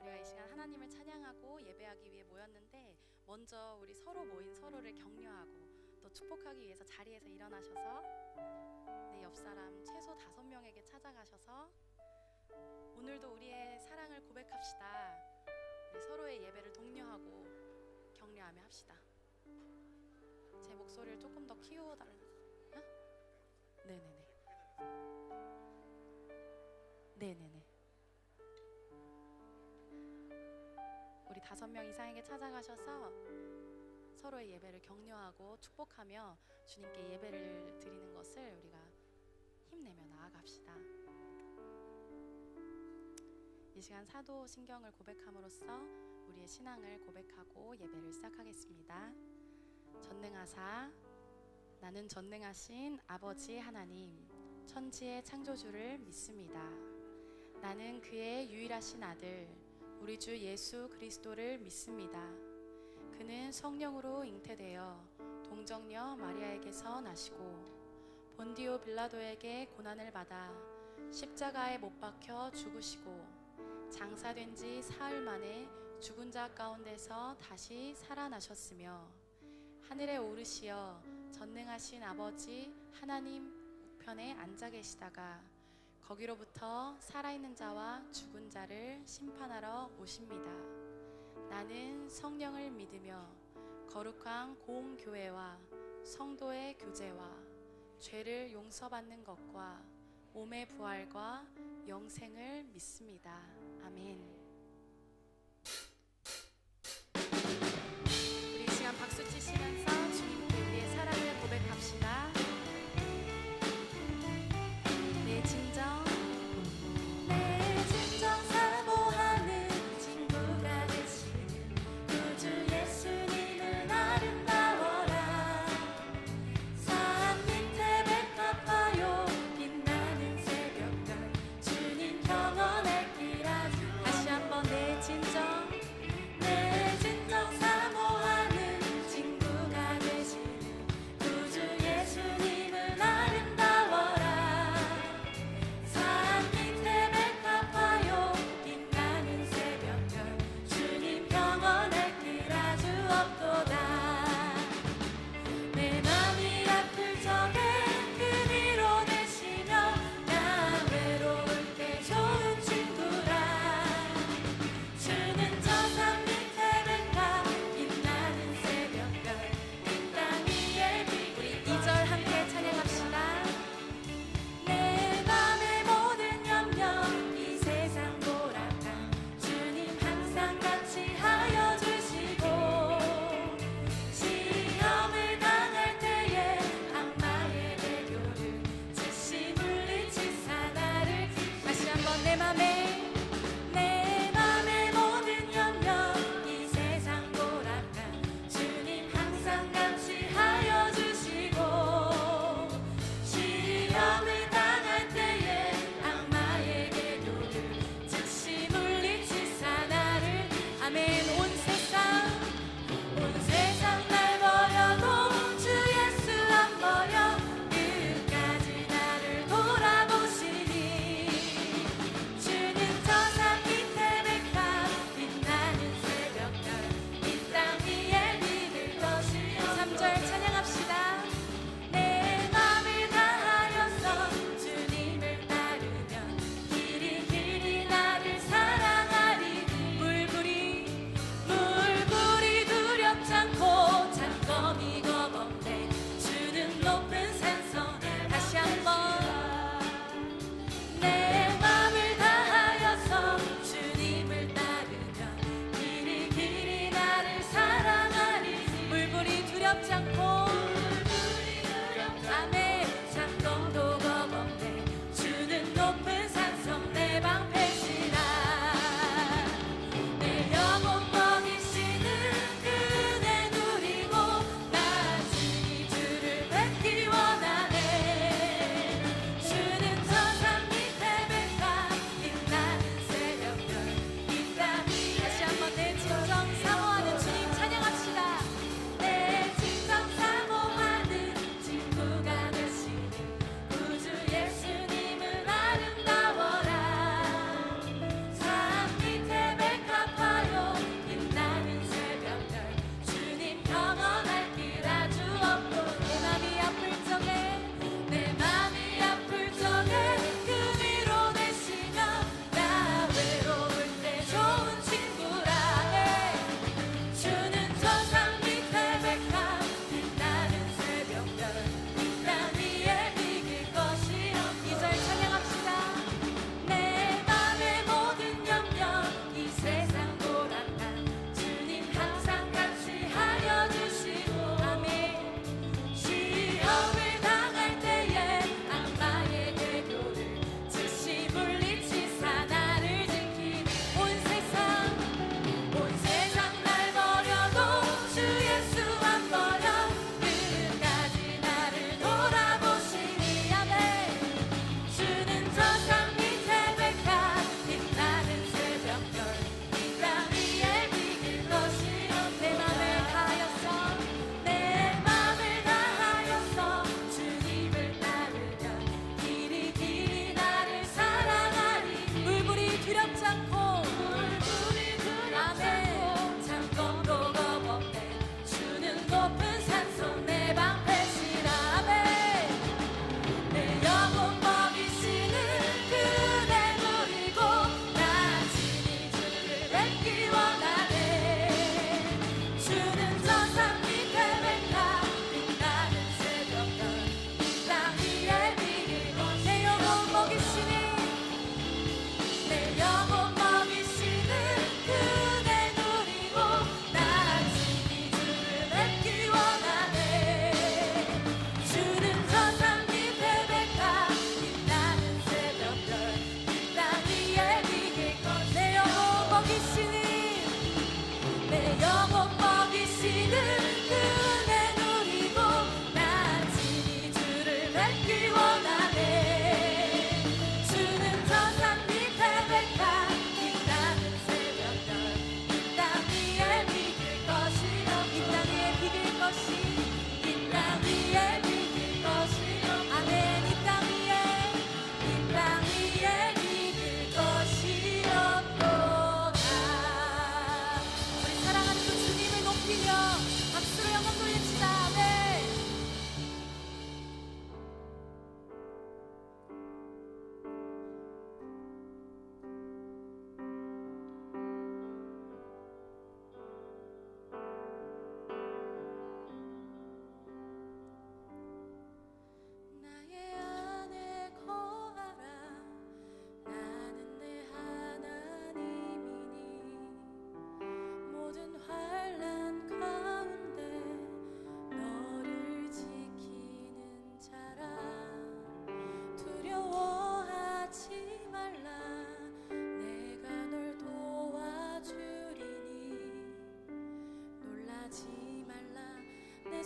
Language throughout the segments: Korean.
우리가 이 시간 하나님을 찬양하고 예배하기 위해 모였는데, 먼저 우리 서로 모인 서로를 격려하고 또 축복하기 위해서 자리에서 일어나셔서 내 옆 사람 최소 5명에게 찾아가셔서 오늘도 우리의 사랑을 고백합시다. 우리 서로의 예배를 독려하고 격려하며 합시다. 제 목소리를 조금 더 키워달라. 어? 네네네. 네네네. 우리 5명 이상에게 찾아가셔서 서로의 예배를 격려하고 축복하며 주님께 예배를 드리는 것을 우리가 힘내며 나아갑시다. 이 시간 사도신경을 고백함으로써 우리의 신앙을 고백하고 예배를 시작하겠습니다. 전능하사 나는 전능하신 아버지 하나님 천지의 창조주를 믿습니다. 나는 그의 유일하신 아들 우리 주 예수 그리스도를 믿습니다. 그는 성령으로 잉태되어 동정녀 마리아에게서 나시고 본디오 빌라도에게 고난을 받아 십자가에 못 박혀 죽으시고 장사된 지 사흘 만에 죽은 자 가운데서 다시 살아나셨으며 하늘에 오르시어 전능하신 아버지 하나님 우편에 앉아 계시다가 거기로부터 살아있는 자와 죽은 자를 심판하러 오십니다. 나는 성령을 믿으며 거룩한 공교회와 성도의 교제와 죄를 용서받는 것과 몸의 부활과 영생을 믿습니다. 아멘. 우리 이 시간 박수 치시면서 주님께 우리의 사랑을 고백합시다. 내 진정 사모하는 친구가 되시는 구주 예수님은 아름다워라. 산 밑에 백합화요 빛나는 새벽별 주님 평원의 길 아주. 다시 한번 내 진정 사모하는 친구가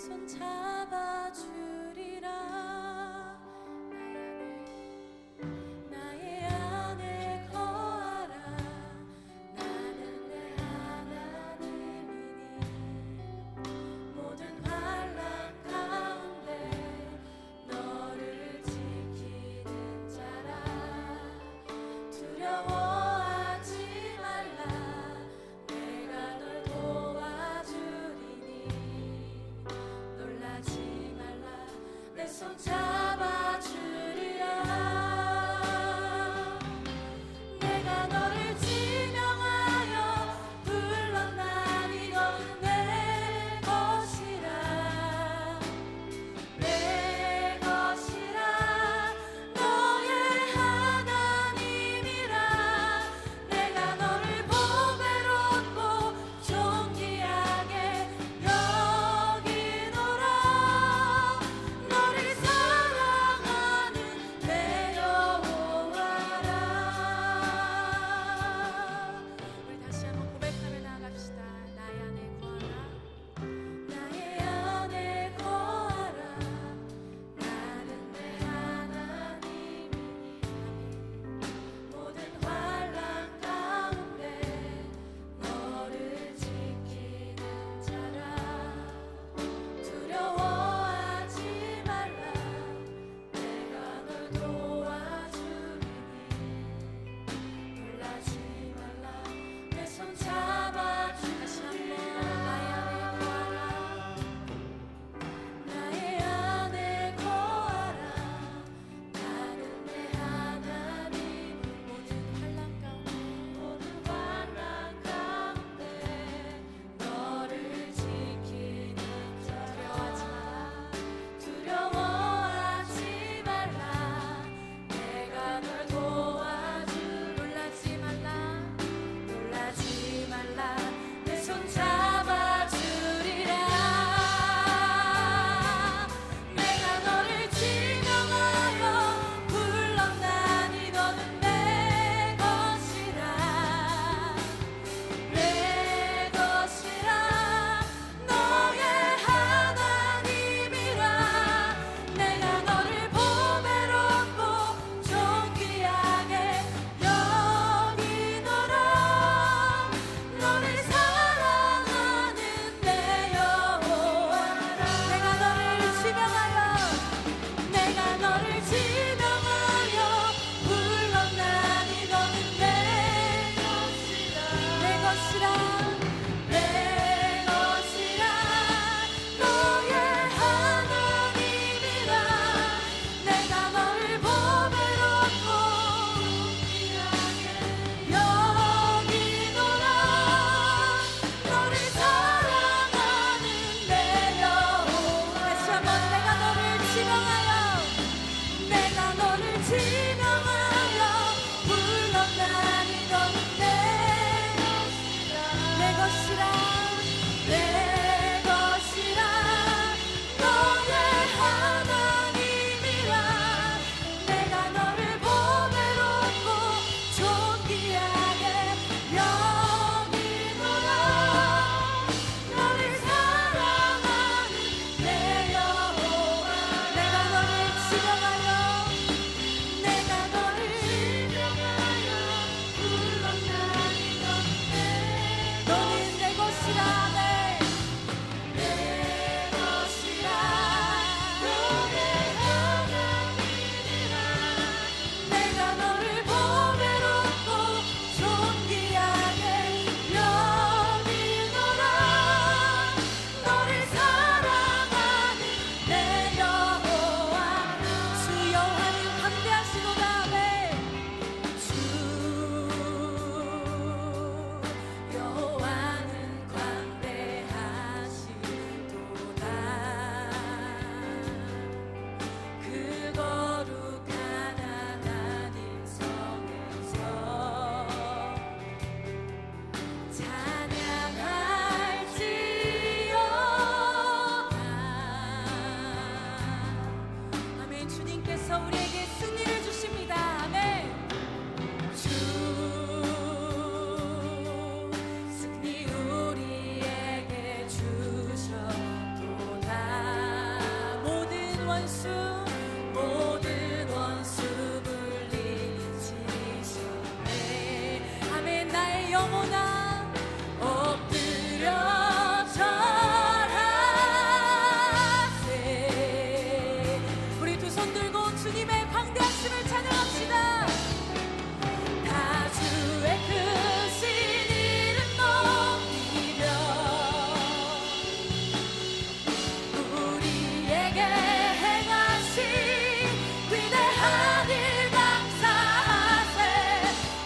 손 잡아주리라. 나의 안에 거하라. 나는 내 하나님이니 모든 환난 가운데 너를 지키는 자라. 두려워하지 말라. 내가 널 도와주리니 놀라지 말라. 내 손 잡아주리라. 내가 너를 지명하여 불렀나니 너는 내 것이라. 내 것이라. 너의 하나님이라. 내가 너를 보배롭고 존귀하게 여기노라. 너를 사랑하는 내 여호와라. 우리 다시 한번 고백하며 나아갑시다. 나의 안에 거하라. 나의 안에 거하라. 나는 내 하나님이니 모든 환난 가운데 너를 지키는 자라. 두려워하지 말라. 내가 널 도와주리니 놀라지 말라. 내 손 잡아주리니. 다시 한번 나의 안에 거하라. 나의 안에 거하라. 나는 내 하나님. 모든 환난 가운데 너를 지키는 자라. 두려워하지 말라. 내가 널 도와주. 놀라지 말라. 놀라지 말라. 내 손 잡아주리라. 내가 너를 지명하여 불렀나니 너는 내 것이라. 내 것이라. 너의 하나님이라. 내가 너를 보배롭고 존귀하게 여기노라. 너를 사랑하는 내 여호와라. 내가 너를 지명하여 불렀나니 너는 내 것이라. 내 것이라. 내 것이라. 너의 하나님이라. 내가 너를 보배롭고 존귀하게 여기노라. 너를 사랑하는 내 여호와. 다시 한번 내가 너를 지명하여 불렀나니 너는 내 것이라. 내 것이라. 너의 하나님이라. 내가 너를 보배롭고 존귀하게 여기노라. 너를 사랑하는 내 여호와. 내가 너를 지명하여 불렀나니 너는 내 것이라. 내 것이라. 너의 하나님이라. 내가 너를 보배롭고 존귀하게 여기노라. 너를 사랑하는 내 여호와. 주 여호와는 광대하시도다. 주 여호와는 광대하시도다. 그 거룩한 하나님 성에서 찬양할지어다. 아멘. 주님께서 우리에게 승리를 주십니다. 아멘. 주 승리 우리에게 주셨도다. 주님의 광대하심을 찬양합시다. 다 주의 크신 이름 높이며 우리에게 행하신 위대한 일 감사하세.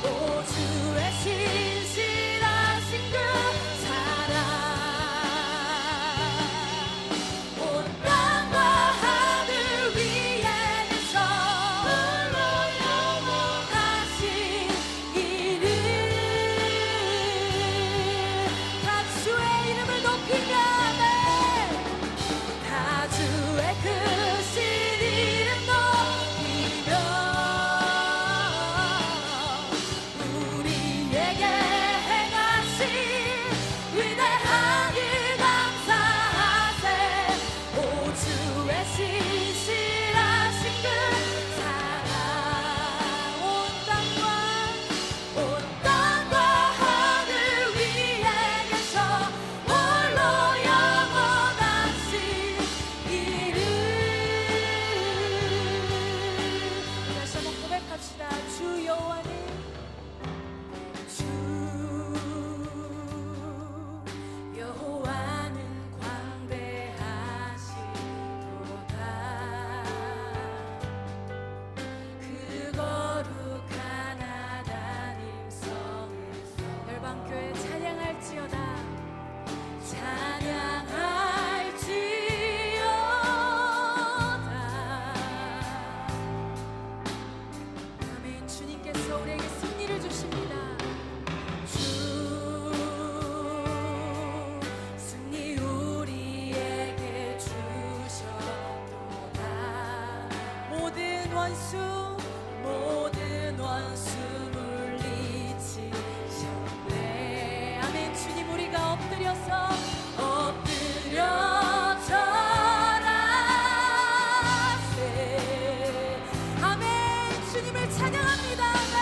오 주의 신실하신 그 사랑 온 땅과 하늘 위에 계셔 홀로 영원하신 이름. 다 주의 이름을 높이며 다 주의 크신 이름 높이며 우리에게 행하신 위대한 일 감사하세. 오 주의 신실하신 그 사랑 온 땅과 하늘 위에 계셔 홀로 영원하신 이름. 다시 한번 고백합시다. 주 여호와는 주 여호와는 광대하시도다. 그 거룩한 하나님 성에서 열방교회 찬양할지어다. 아멘. 주님께서 우리에게 승리를 주십니다. 주 승리 우리에게 주셨도다. 모든 원수 물리치셨네. 아멘. 주님 우리가 엎드려 절하세. 아멘. 주님을 찬양합니다. 아멘.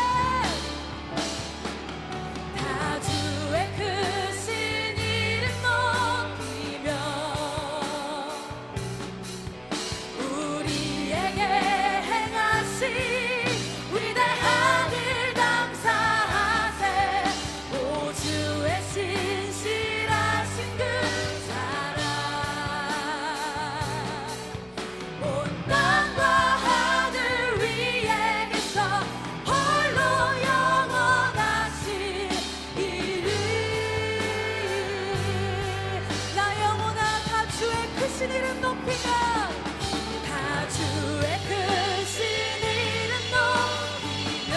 다 주의 크신 이름 높이며 우리에게 행하신 위대한 일 감사하세. 오 주의 신실하신 그 사랑 온 땅과 하늘 위에 계셔 홀로 영원하신 이름. 나 영혼아 다 주의 크신 이름 높이며 다 주의 크신 이름 높이며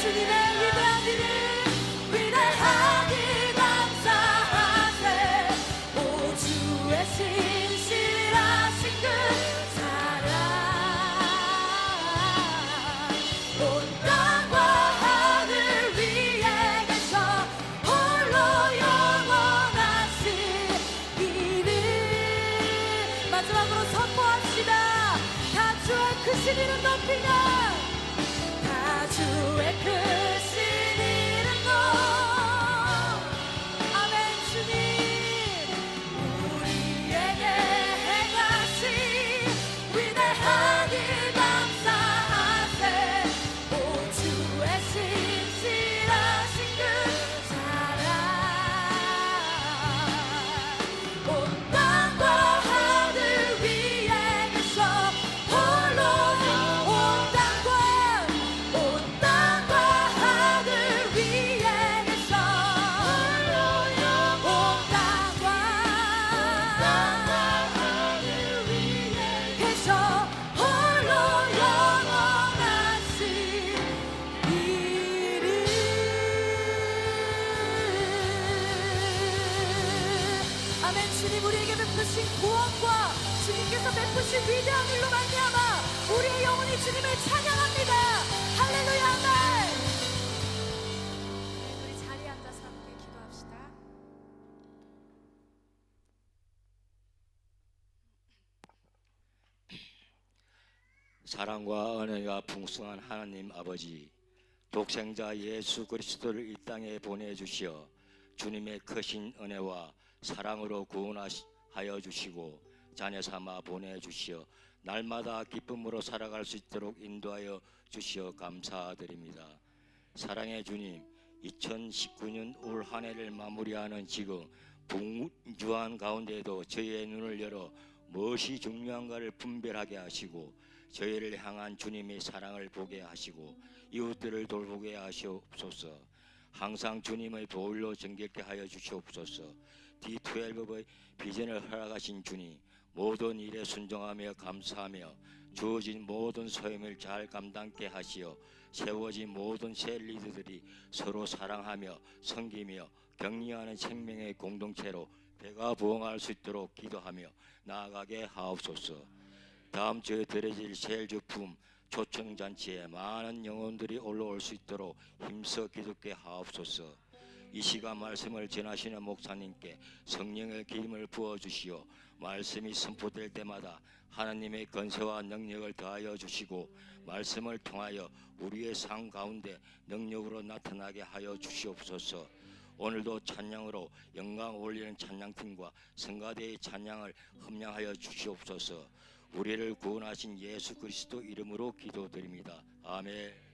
주님의 위대한 일 감사하세. 오 주의 신실하신 그 사랑 온 땅과 하늘 위에 계셔 홀로 영원하신 이름. 마지막으로 선포합시다. 다 주의 크신 이름 높이며 다 주의 크신 이름 아멘. 주님 우리에게 행하신 위대한 일 감사하세. 오 주의 신실하신 그 사랑 온 땅과 하늘 위에 계셔 홀로 온 땅과 하늘 위에 계셔 온 땅과 하늘 위에 계셔 홀로 영원하신 이름. 아멘. 주님 우리에게 베푸신 구원과 주님께서 베푸신 위대한 일로 말미암아 우리의 영혼이 주님을 찬양합니다. 할렐루야. 아멘. 우리 자리에 앉아서 함께 기도합시다. 사랑과 은혜가 풍성한 하나님 아버지, 독생자 예수 그리스도를 이 땅에 보내주시어 주님의 크신 은혜와 사랑으로 하여 주시고 자녀 삼아 보내주시어 날마다 기쁨으로 살아갈 수 있도록 인도하여 주시어 감사드립니다. 사랑의 주님, 2019년 올 한 해를 마무리하는 지금 분주한 가운데도 저희의 눈을 열어 무엇이 중요한가를 분별하게 하시고 저희를 향한 주님의 사랑을 보게 하시고 이웃들을 돌보게 하시옵소서. 항상 주님의 보혈로 정결케 하여 주시옵소서. D12의 비전을 허락하신 주님, 모든 일에 순종하며 감사하며 주어진 모든 소임을 잘 감당케 하시어 세워진 모든 새 리더들이 서로 사랑하며 섬기며 격려하는 생명의 공동체로 배가 부흥할 수 있도록 기도하며 나아가게 하옵소서. 다음 주에 드려질 세일주품 초청잔치에 많은 영혼들이 올라올 수 있도록 힘써 기도케 하옵소서. 이 시간 말씀을 전하시는 목사님께 성령의 기름을 부어주시어 말씀이 선포될 때마다 하나님의 권세와 능력을 더하여 주시고 말씀을 통하여 우리의 삶 가운데 능력으로 나타나게 하여 주시옵소서. 오늘도 찬양으로 영광 올리는 찬양팀과 성가대의 찬양을 흠양하여 주시옵소서. 우리를 구원하신 예수 그리스도 이름으로 기도드립니다. 아멘.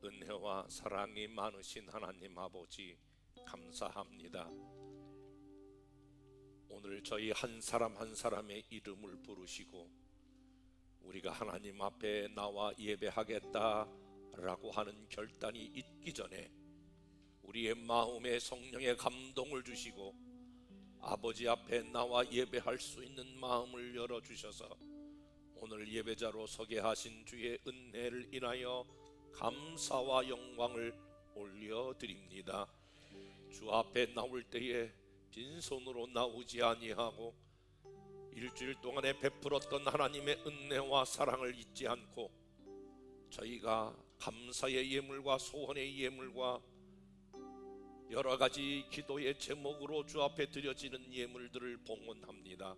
은혜와 사랑이 많으신 하나님 아버지 감사합니다. 오늘 저희 한 사람 한 사람의 이름을 부르시고 우리가 하나님 앞에 나와 예배하겠다라고 하는 결단이 있기 전에 우리의 마음에 성령의 감동을 주시고 아버지 앞에 나와 예배할 수 있는 마음을 열어주셔서 오늘 예배자로 서게 하신 주의 은혜를 인하여 감사와 영광을 올려드립니다. 주 앞에 나올 때에 빈손으로 나오지 아니하고 일주일 동안에 베풀었던 하나님의 은혜와 사랑을 잊지 않고 저희가 감사의 예물과 소원의 예물과 여러 가지 기도의 제목으로 주 앞에 드려지는 예물들을 봉헌합니다.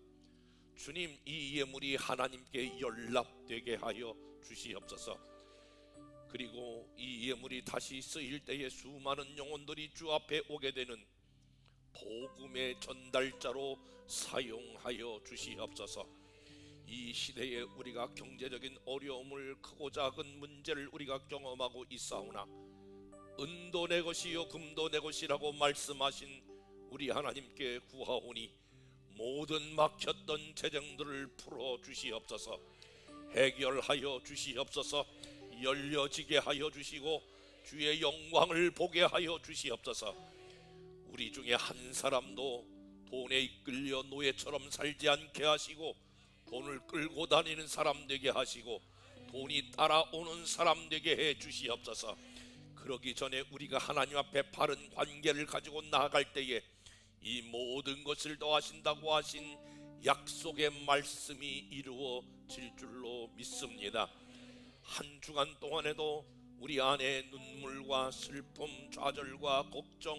주님, 이 예물이 하나님께 연락되게 하여 주시옵소서. 그리고 이 예물이 다시 쓰일 때에 수많은 영혼들이 주 앞에 오게 되는 복음의 전달자로 사용하여 주시옵소서. 이 시대에 우리가 경제적인 어려움을, 크고 작은 문제를 우리가 경험하고 있사오나 은도 내 것이요 금도 내 것이라고 말씀하신 우리 하나님께 구하오니 모든 막혔던 재정들을 풀어 주시옵소서. 해결하여 주시옵소서. 열려지게 하여 주시고 주의 영광을 보게 하여 주시옵소서. 우리 중에 한 사람도 돈에 이끌려 노예처럼 살지 않게 하시고, 돈을 끌고 다니는 사람 되게 하시고, 돈이 따라오는 사람 되게 해 주시옵소서. 그러기 전에 우리가 하나님 앞에 바른 관계를 가지고 나아갈 때에 이 모든 것을 더하신다고 하신 약속의 말씀이 이루어질 줄로 믿습니다. 한 주간 동안에도 우리 안에 눈물과 슬픔, 좌절과 걱정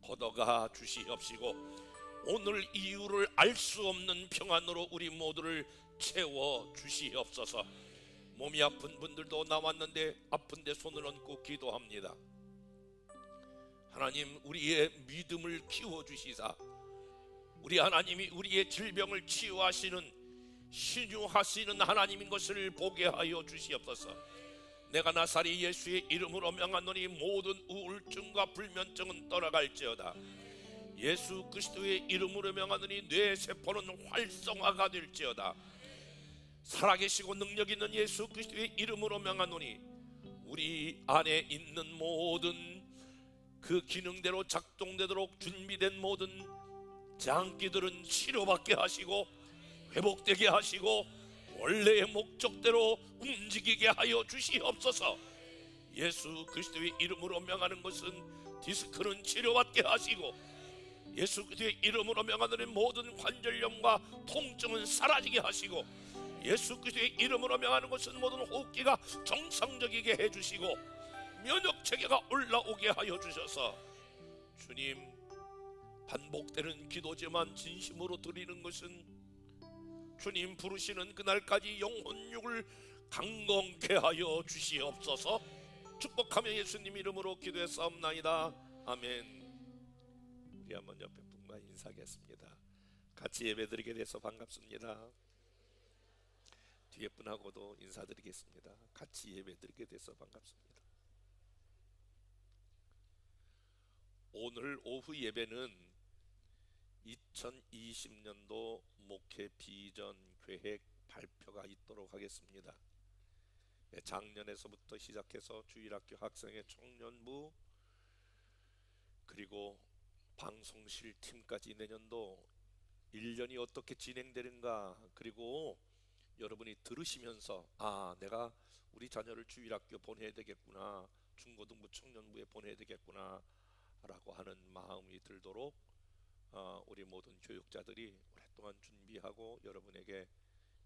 걷어가 주시옵시고, 오늘 이유를 알 수 없는 평안으로 우리 모두를 채워 주시옵소서. 몸이 아픈 분들도 나왔는데 아픈데 손을 얹고 기도합니다. 하나님, 우리의 믿음을 키워주시사 우리 하나님이 우리의 질병을 치유하시는, 신유하시는 하나님인 것을 보게 하여 주시옵소서. 내가 나사리 예수의 이름으로 명하노니 모든 우울증과 불면증은 떠나갈지어다. 예수 그리스도의 이름으로 명하노니 뇌 세포는 활성화가 될지어다. 살아계시고 능력 있는 예수 그리스도의 이름으로 명하노니 우리 안에 있는 모든 그 기능대로 작동되도록 준비된 모든 장기들은 치료받게 하시고 회복되게 하시고 원래의 목적대로 움직이게 하여 주시옵소서. 예수 그리스도의 이름으로 명하는 것은 디스크는 치료받게 하시고, 예수 그리스도의 이름으로 명하는 모든 관절염과 통증은 사라지게 하시고, 예수 그리스도의 이름으로 명하는 것은 모든 호흡기가 정상적이게 해주시고 면역체계가 올라오게 하여 주셔서, 주님, 반복되는 기도지만 진심으로 드리는 것은 주님 부르시는 그날까지 영혼육을 강건케 하여 주시옵소서. 축복하며 예수님 이름으로 기도했사옵나이다. 아멘. 우리 한번 옆에 분과 인사하겠습니다. 같이 예배드리게 돼서 반갑습니다. 뒤에 분하고도 인사드리겠습니다. 같이 예배드리게 돼서 반갑습니다. 오늘 오후 예배는 2020년도 목회 비전 계획 발표가 있도록 하겠습니다. 작년에서부터 시작해서 주일학교 학생회 청년부, 그리고 방송실 팀까지 내년도 1년이 어떻게 진행되는가, 그리고 여러분이 들으시면서 내가 우리 자녀를 주일학교 보내야 되겠구나, 중고등부 청년부에 보내야 되겠구나 라고 하는 마음이 들도록 우리 모든 교육자들이 오랫동안 준비하고 여러분에게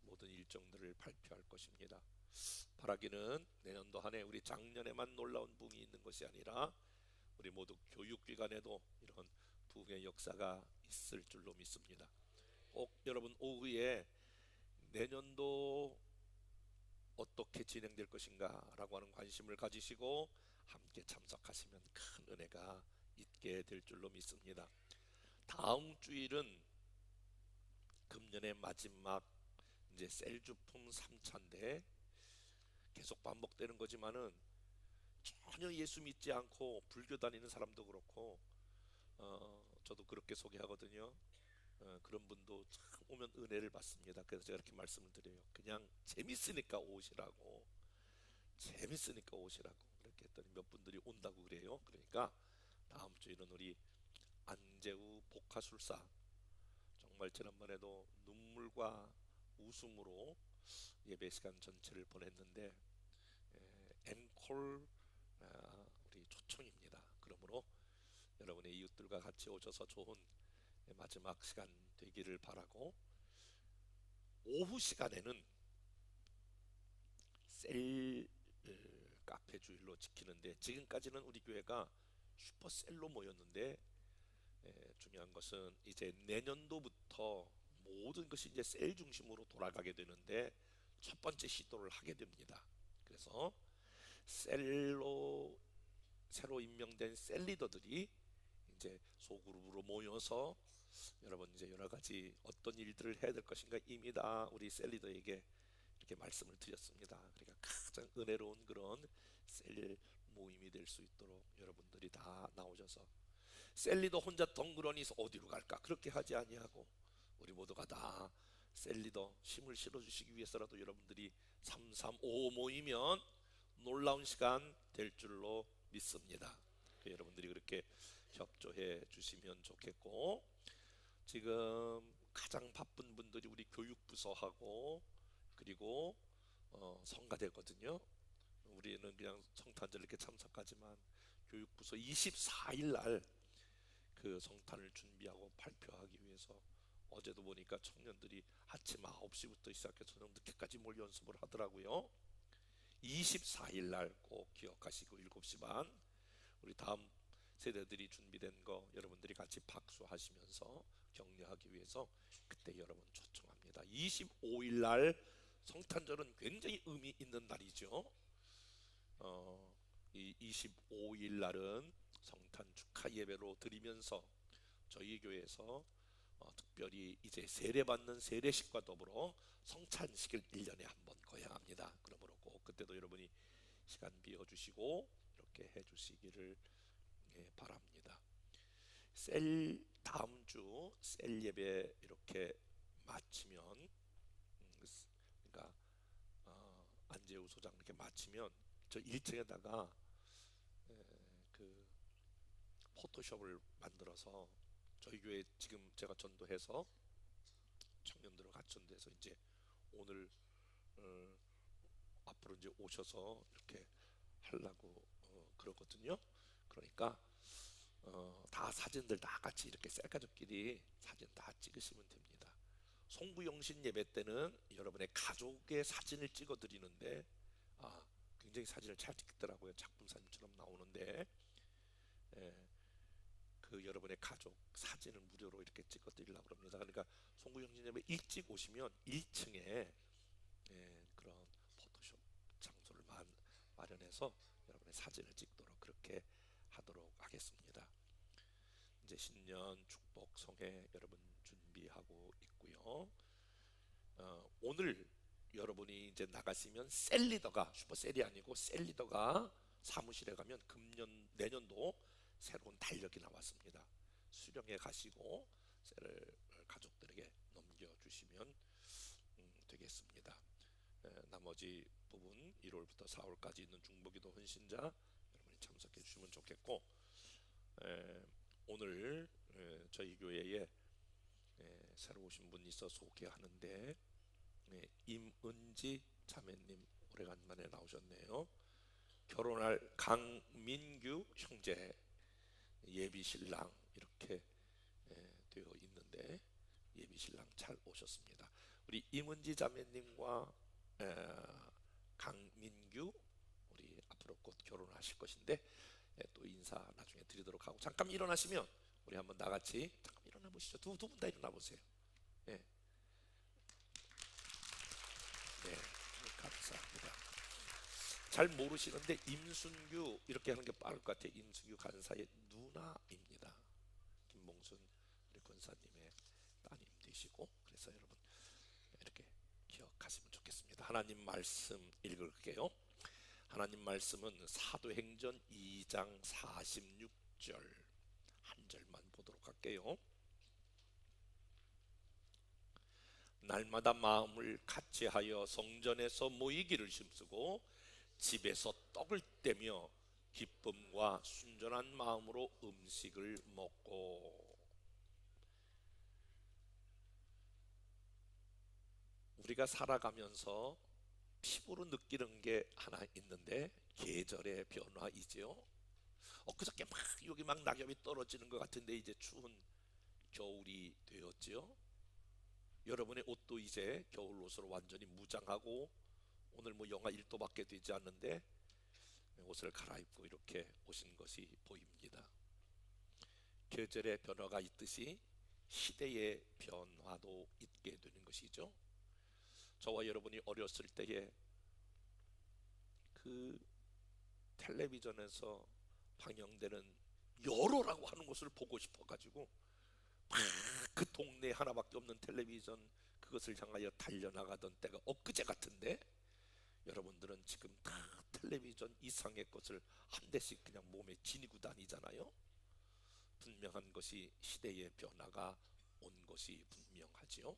모든 일정들을 발표할 것입니다. 바라기는 내년도 한 해 우리 작년에만 놀라운 부흥이 있는 것이 아니라 우리 모두 교육기관에도 이런 부흥의 역사가 있을 줄로 믿습니다. 꼭 여러분 오후에 내년도 어떻게 진행될 것인가 라고 하는 관심을 가지시고 함께 참석하시면 큰 은혜가 있게 될 줄로 믿습니다. 다음 주일은 금년의 마지막 이제 셀주풍 3차인데 계속 반복되는 거지만은 전혀 예수 믿지 않고 불교 다니는 사람도 그렇고 저도 그렇게 소개하거든요. 그런 분도 참 오면 은혜를 받습니다. 그래서 제가 이렇게 말씀을 드려요. 그냥 재밌으니까 오시라고, 재밌으니까 오시라고 이렇게 했더니 몇 분들이 온다고 그래요. 그러니까 다음 주에는 우리 안재우 복화술사, 정말 지난번에도 눈물과 웃음으로 예배 시간 전체를 보냈는데 앵콜 우리 초청입니다. 그러므로 여러분의 이웃들과 같이 오셔서 좋은 마지막 시간 되기를 바라고, 오후 시간에는 셀 카페 주일로 지키는데 지금까지는 우리 교회가 슈퍼셀로 모였는데 중요한 것은 이제 내년도부터 모든 것이 이제 셀 중심으로 돌아가게 되는데 첫 번째 시도를 하게 됩니다. 그래서 셀로 새로 임명된 셀 리더들이 이제 소그룹으로 모여서 여러분 이제 여러 가지 어떤 일들을 해야 될 것인가 이미 다 우리 셀 리더에게 이렇게 말씀을 드렸습니다. 그러니까 가장 은혜로운 그런 셀 모임이 될 수 있도록 여러분들이 다 나오셔서 셀 리더 혼자 덩그러니서 어디로 갈까 그렇게 하지 아니하고 우리 모두가 다 셀 리더 힘을 실어주시기 위해서라도 여러분들이 335 모이면 놀라운 시간 될 줄로 믿습니다. 여러분들이 그렇게 협조해 주시면 좋겠고, 지금 가장 바쁜 분들이 우리 교육부서하고 그리고 성가대거든요. 우리는 그냥 성탄절 이렇게 참석하지만 교육부서 24일 날 그 성탄을 준비하고 발표하기 위해서 어제도 보니까 청년들이 아침 9시부터 시작해서 저녁 늦게까지 뭘 연습을 하더라고요. 24일 날 꼭 기억하시고 7시 반 우리 다음 세대들이 준비된 거 여러분들이 같이 박수하시면서 격려하기 위해서 그때 여러분 초청합니다. 25일 날 성탄절은 굉장히 의미 있는 날이죠. 이 25일 날은 성탄 축하 예배로 드리면서 저희 교회에서 특별히 이제 세례받는 세례식과 더불어 성찬식을 1년에 한 번 거야 합니다. 그러므로 꼭 그때도 여러분이 시간 비워주시고 이렇게 해주시기를 바랍니다. 셀 다음 주 셀 예배 이렇게 마치면 그러니까 안재우 소장 이렇게 마치면 저 1층에다가 그 포토숍을 만들어서 저희 교회 지금 제가 전도해서 청년들을 같이 전도해서 이제 오늘 앞으로 이제 오셔서 이렇게 하려고 그러거든요. 그러니까 다 사진들 다 같이 이렇게 셀카족끼리 사진 다 찍으시면 됩니다. 송구영신 예배 때는 여러분의 가족의 사진을 찍어 드리는데 굉장히 사진을 잘 찍더라고요. 작품 사진처럼 나오는데 그 여러분의 가족 사진을 무료로 이렇게 찍어 드리려고 합니다. 그러니까 송구영신 예배 일찍 오시면 1층에 그런 포토숍 장소를 마련해서 여러분의 사진을 찍도록 그렇게 하도록 하겠습니다. 이제 신년 축복 성회 여러분 준비하고 있고요. 오늘 여러분이 이제 나가시면 셀리더가 슈퍼셀이 아니고 셀리더가 사무실에 가면 내년도 새로운 달력이 나왔습니다. 수령해 가시고 셀을 가족들에게 넘겨주시면 되겠습니다. 나머지 부분 1월부터 4월까지 있는 중보기도 헌신자 여러분이 참석해 주시면 좋겠고, 오늘 저희 교회에 새로 오신 분이 있어 소개하는데 임은지 자매님 오래간만에 나오셨네요. 결혼할 강민규 형제 예비신랑 이렇게 되어 있는데 예비신랑 잘 오셨습니다. 우리 임은지 자매님과 강민규 우리 앞으로 곧 결혼하실 것인데 또 인사 나중에 드리도록 하고, 잠깐 일어나시면 우리 한번 나같이 잠깐 일어나 보시죠. 두 분 다 일어나 보세요. 네, 감사합니다. 잘 모르시는데 임순규 이렇게 하는 게 빠를 것 같아요. 임순규 간사의 누나입니다. 김봉순 우리 권사님의 따님 되시고, 그래서 여러분 이렇게 기억하시면 좋겠습니다. 하나님 말씀 읽을게요. 하나님 말씀은 사도행전 2장 46절 한 절만 보도록 할게요. 날마다 마음을 같이하여 성전에서 모이기를 힘쓰고 집에서 떡을 떼며 기쁨과 순전한 마음으로 음식을 먹고. 우리가 살아가면서 피부로 느끼는 게 하나 있는데 계절의 변화이죠. 그저께 막 여기 막 낙엽이 떨어지는 것 같은데 이제 추운 겨울이 되었지요. 여러분의 옷도 이제 겨울 옷으로 완전히 무장하고, 오늘 뭐 영하 1도밖에 되지 않는데 옷을 갈아입고 이렇게 오신 것이 보입니다. 계절의 변화가 있듯이 시대의 변화도 있게 되는 것이죠. 저와 여러분이 어렸을 때에 그 텔레비전에서 방영되는 여로라고 하는 것을 보고 싶어 가지고 막 그 동네에 하나밖에 없는 텔레비전 그것을 향하여 달려나가던 때가 엊그제 같은데, 여러분들은 지금 다 텔레비전 이상의 것을 한 대씩 그냥 몸에 지니고 다니잖아요. 분명한 것이 시대의 변화가 온 것이 분명하지요.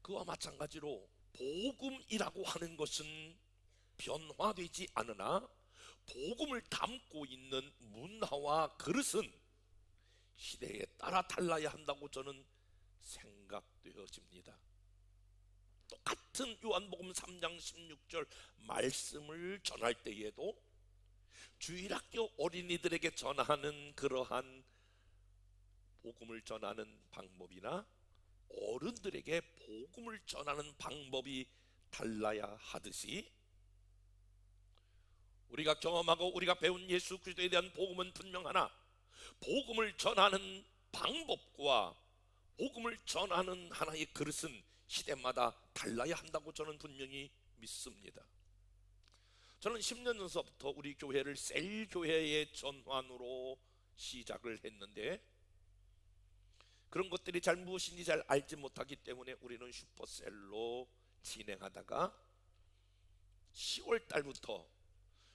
그와 마찬가지로 복음이라고 하는 것은 변화되지 않으나 복음을 담고 있는 문화와 그릇은 시대에 따라 달라야 한다고 저는 생각되어집니다. 똑같은 요한복음 3장 16절 말씀을 전할 때에도 주일학교 어린이들에게 전하는 그러한 복음을 전하는 방법이나 어른들에게 복음을 전하는 방법이 달라야 하듯이, 우리가 경험하고 우리가 배운 예수 그리스도에 대한 복음은 분명하나 복음을 전하는 방법과 복음을 전하는 하나의 그릇은 시대마다 달라야 한다고 저는 분명히 믿습니다. 저는 10년 전서부터 우리 교회를 셀교회의 전환으로 시작을 했는데, 그런 것들이 잘 무엇인지 잘 알지 못하기 때문에 우리는 슈퍼셀로 진행하다가 10월 달부터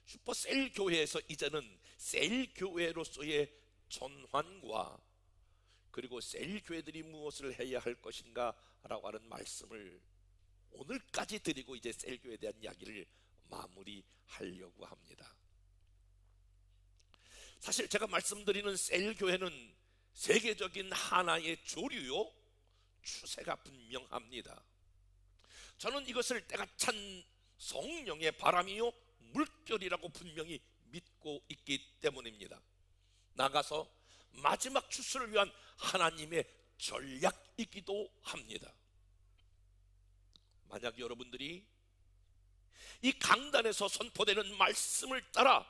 슈퍼셀 교회에서 이제는 셀교회로서의 전환과 그리고 셀교회들이 무엇을 해야 할 것인가 라고 하는 말씀을 오늘까지 드리고 이제 셀교회에 대한 이야기를 마무리하려고 합니다. 사실 제가 말씀드리는 셀교회는 세계적인 하나의 조류요 추세가 분명합니다. 저는 이것을 때가 찬 성령의 바람이요 물결이라고 분명히 믿고 있기 때문입니다. 나가서 마지막 추수를 위한 하나님의 전략이기도 합니다. 만약 여러분들이 이 강단에서 선포되는 말씀을 따라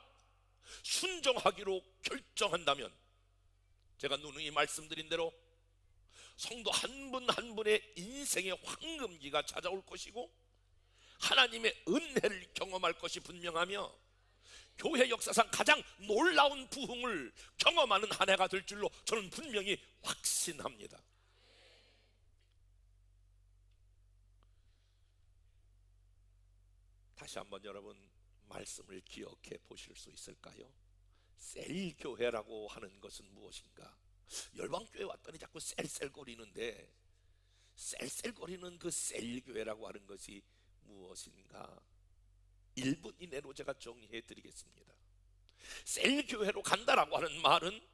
순종하기로 결정한다면, 제가 누누이 말씀드린 대로 성도 한 분 한 분의 인생의 황금기가 찾아올 것이고 하나님의 은혜를 경험할 것이 분명하며 교회 역사상 가장 놀라운 부흥을 경험하는 한 해가 될 줄로 저는 분명히 확신합니다. 다시 한번 여러분 말씀을 기억해 보실 수 있을까요? 셀교회라고 하는 것은 무엇인가? 열방교회 왔더니 자꾸 셀셀거리는데, 셀셀거리는 그 셀교회라고 하는 것이 무엇인가? 1분 이내로 제가 정리해 드리겠습니다. 셀교회로 간다라고 하는 말은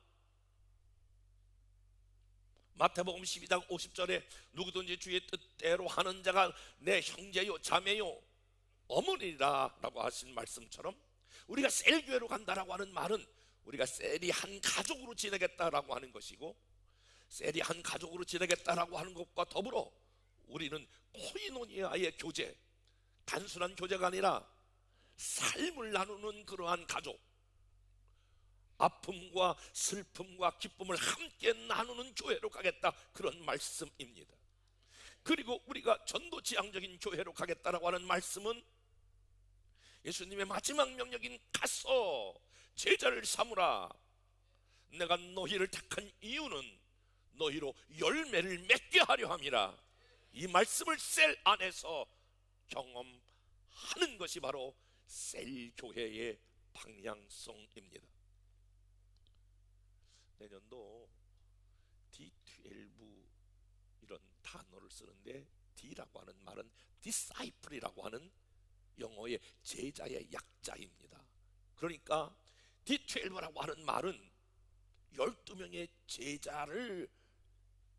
마태복음 12장 50절에 누구든지 주의 뜻대로 하는 자가 내 형제요 자매요 어머니라 라고 하신 말씀처럼, 우리가 셀교회로 간다라고 하는 말은 우리가 셀이 한 가족으로 지내겠다라고 하는 것이고, 셀이 한 가족으로 지내겠다라고 하는 것과 더불어 우리는 코이노니아의 교제, 단순한 교제가 아니라 삶을 나누는 그러한 가족, 아픔과 슬픔과 기쁨을 함께 나누는 교회로 가겠다, 그런 말씀입니다. 그리고 우리가 전도지향적인 교회로 가겠다라고 하는 말씀은 예수님의 마지막 명령인 가서 제자를 삼으라, 내가 너희를 택한 이유는 너희로 열매를 맺게 하려 함이라, 이 말씀을 셀 안에서 경험하는 것이 바로 셀교회의 방향성입니다. 내년도 D12 이런 단어를 쓰는데, D라고 하는 말은 disciple이라고 하는 영어의 제자의 약자입니다. 그러니까 D12라고 하는 말은 12명의 제자를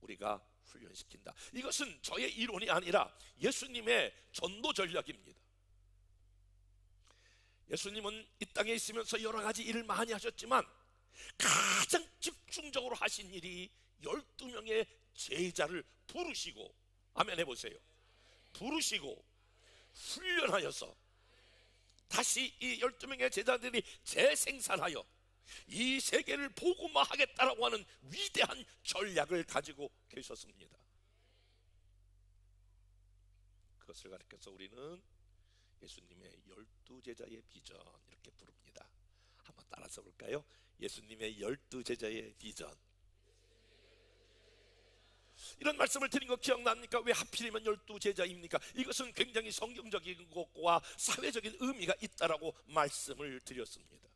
우리가 훈련시킨다. 이것은 저의 이론이 아니라 예수님의 전도 전략입니다. 예수님은 이 땅에 있으면서 여러 가지 일을 많이 하셨지만 가장 집중적으로 하신 일이 12명의 제자를 부르시고, 아멘 해보세요, 부르시고 훈련하여서 다시 이 12명의 제자들이 재생산하여 이 세계를 복음화하겠다라고 하는 위대한 전략을 가지고 계셨습니다. 그것을 가리켜서 우리는 예수님의 12제자의 비전 이렇게 부릅니다. 한번 따라서 볼까요? 예수님의 12제자의 비전. 이런 말씀을 드린 거 기억납니까? 왜 하필이면 12제자입니까? 이것은 굉장히 성경적인 것과 사회적인 의미가 있다라고 말씀을 드렸습니다.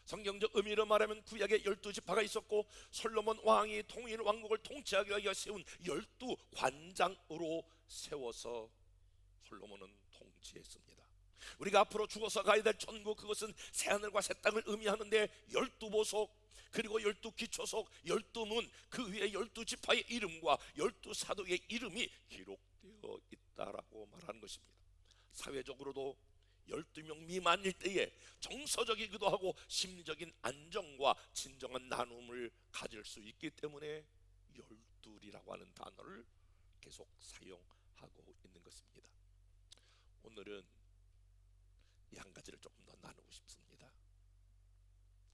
성경적 의미로 말하면 구약에 12지파가 있었고 솔로몬 왕이 통일 왕국을 통치하기 위하여 세운 12관장으로 세워서 솔로몬은 통치했습니다. 우리가 앞으로 죽어서 가야 될 천국, 그것은 새하늘과 새 땅을 의미하는데 12보석, 그리고 12기초석, 12문, 그 위에 12지파의 이름과 12사도의 이름이 기록되어 있다라고 말하는 것입니다. 사회적으로도 12명 미만일 때에 정서적이기도 하고 심리적인 안정과 진정한 나눔을 가질 수 있기 때문에 12이라고 하는 단어를 계속 사용하고 있는 것입니다. 오늘은 이 한 가지를 조금 더 나누고 싶습니다.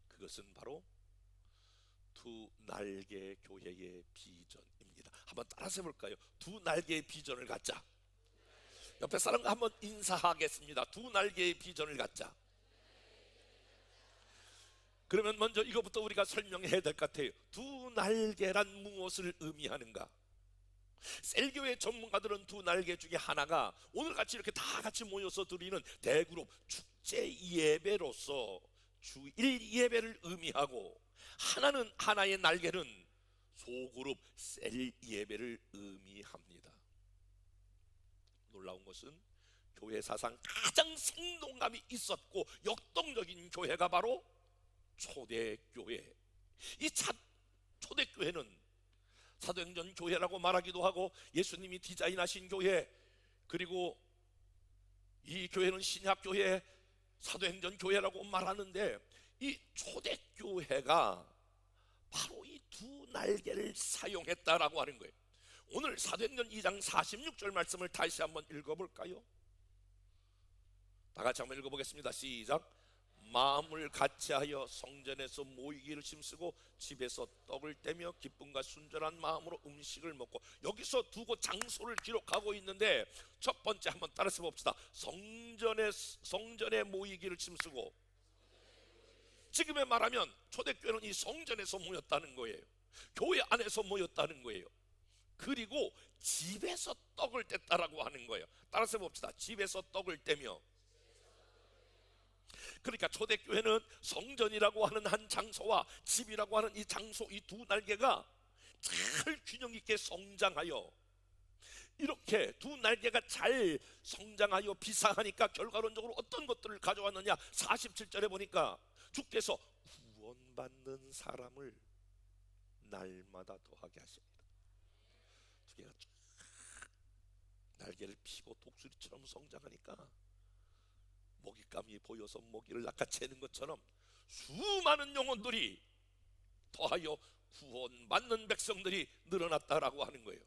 그것은 바로 두 날개 교회의 비전입니다. 한번 따라서 해볼까요? 두 날개의 비전을 갖자. 옆에 사람과 한번 인사하겠습니다. 두 날개의 비전을 갖자. 그러면 먼저 이거부터 우리가 설명해야 될 것 같아요. 두 날개란 무엇을 의미하는가? 셀교회 전문가들은 두 날개 중에 하나가 오늘 같이 이렇게 다 같이 모여서 드리는 대그룹 축제 예배로서 주일 예배를 의미하고, 하나는 하나의 날개는 소그룹 셀 예배를 의미합니다. 놀라운 것은 교회 사상 가장 생동감이 있었고 역동적인 교회가 바로 초대교회. 이 초대교회는 사도행전 교회라고 말하기도 하고 예수님이 디자인하신 교회, 그리고 이 교회는 신약교회, 사도행전 교회라고 말하는데 이 초대교회가 바로 이 두 날개를 사용했다라고 하는 거예요. 오늘 사도행전 2장 46절 말씀을 다시 한번 읽어볼까요? 다 같이 한번 읽어보겠습니다. 시작. 마음을 같이하여 성전에서 모이기를 힘쓰고 집에서 떡을 떼며 기쁨과 순전한 마음으로 음식을 먹고, 여기서 두 곳 장소를 기록하고 있는데 첫 번째 한번 따라서 봅시다. 성전에 모이기를 힘쓰고, 지금에 말하면 초대교회는 이 성전에서 모였다는 거예요. 교회 안에서 모였다는 거예요. 그리고 집에서 떡을 뗐다라고 하는 거예요. 따라서 봅시다. 집에서 떡을 떼며. 그러니까 초대교회는 성전이라고 하는 한 장소와 집이라고 하는 이 장소, 이 두 날개가 잘 균형 있게 성장하여, 이렇게 두 날개가 잘 성장하여 비상하니까 결과론적으로 어떤 것들을 가져왔느냐. 47절에 보니까 주께서 구원받는 사람을 날마다 더하게 하십니다. 두 개가 쫙 날개를 피고 독수리처럼 성장하니까 먹잇감이 보여서 먹이를 낚아채는 것처럼 수많은 영혼들이 더하여 구원받는 백성들이 늘어났다라고 하는 거예요.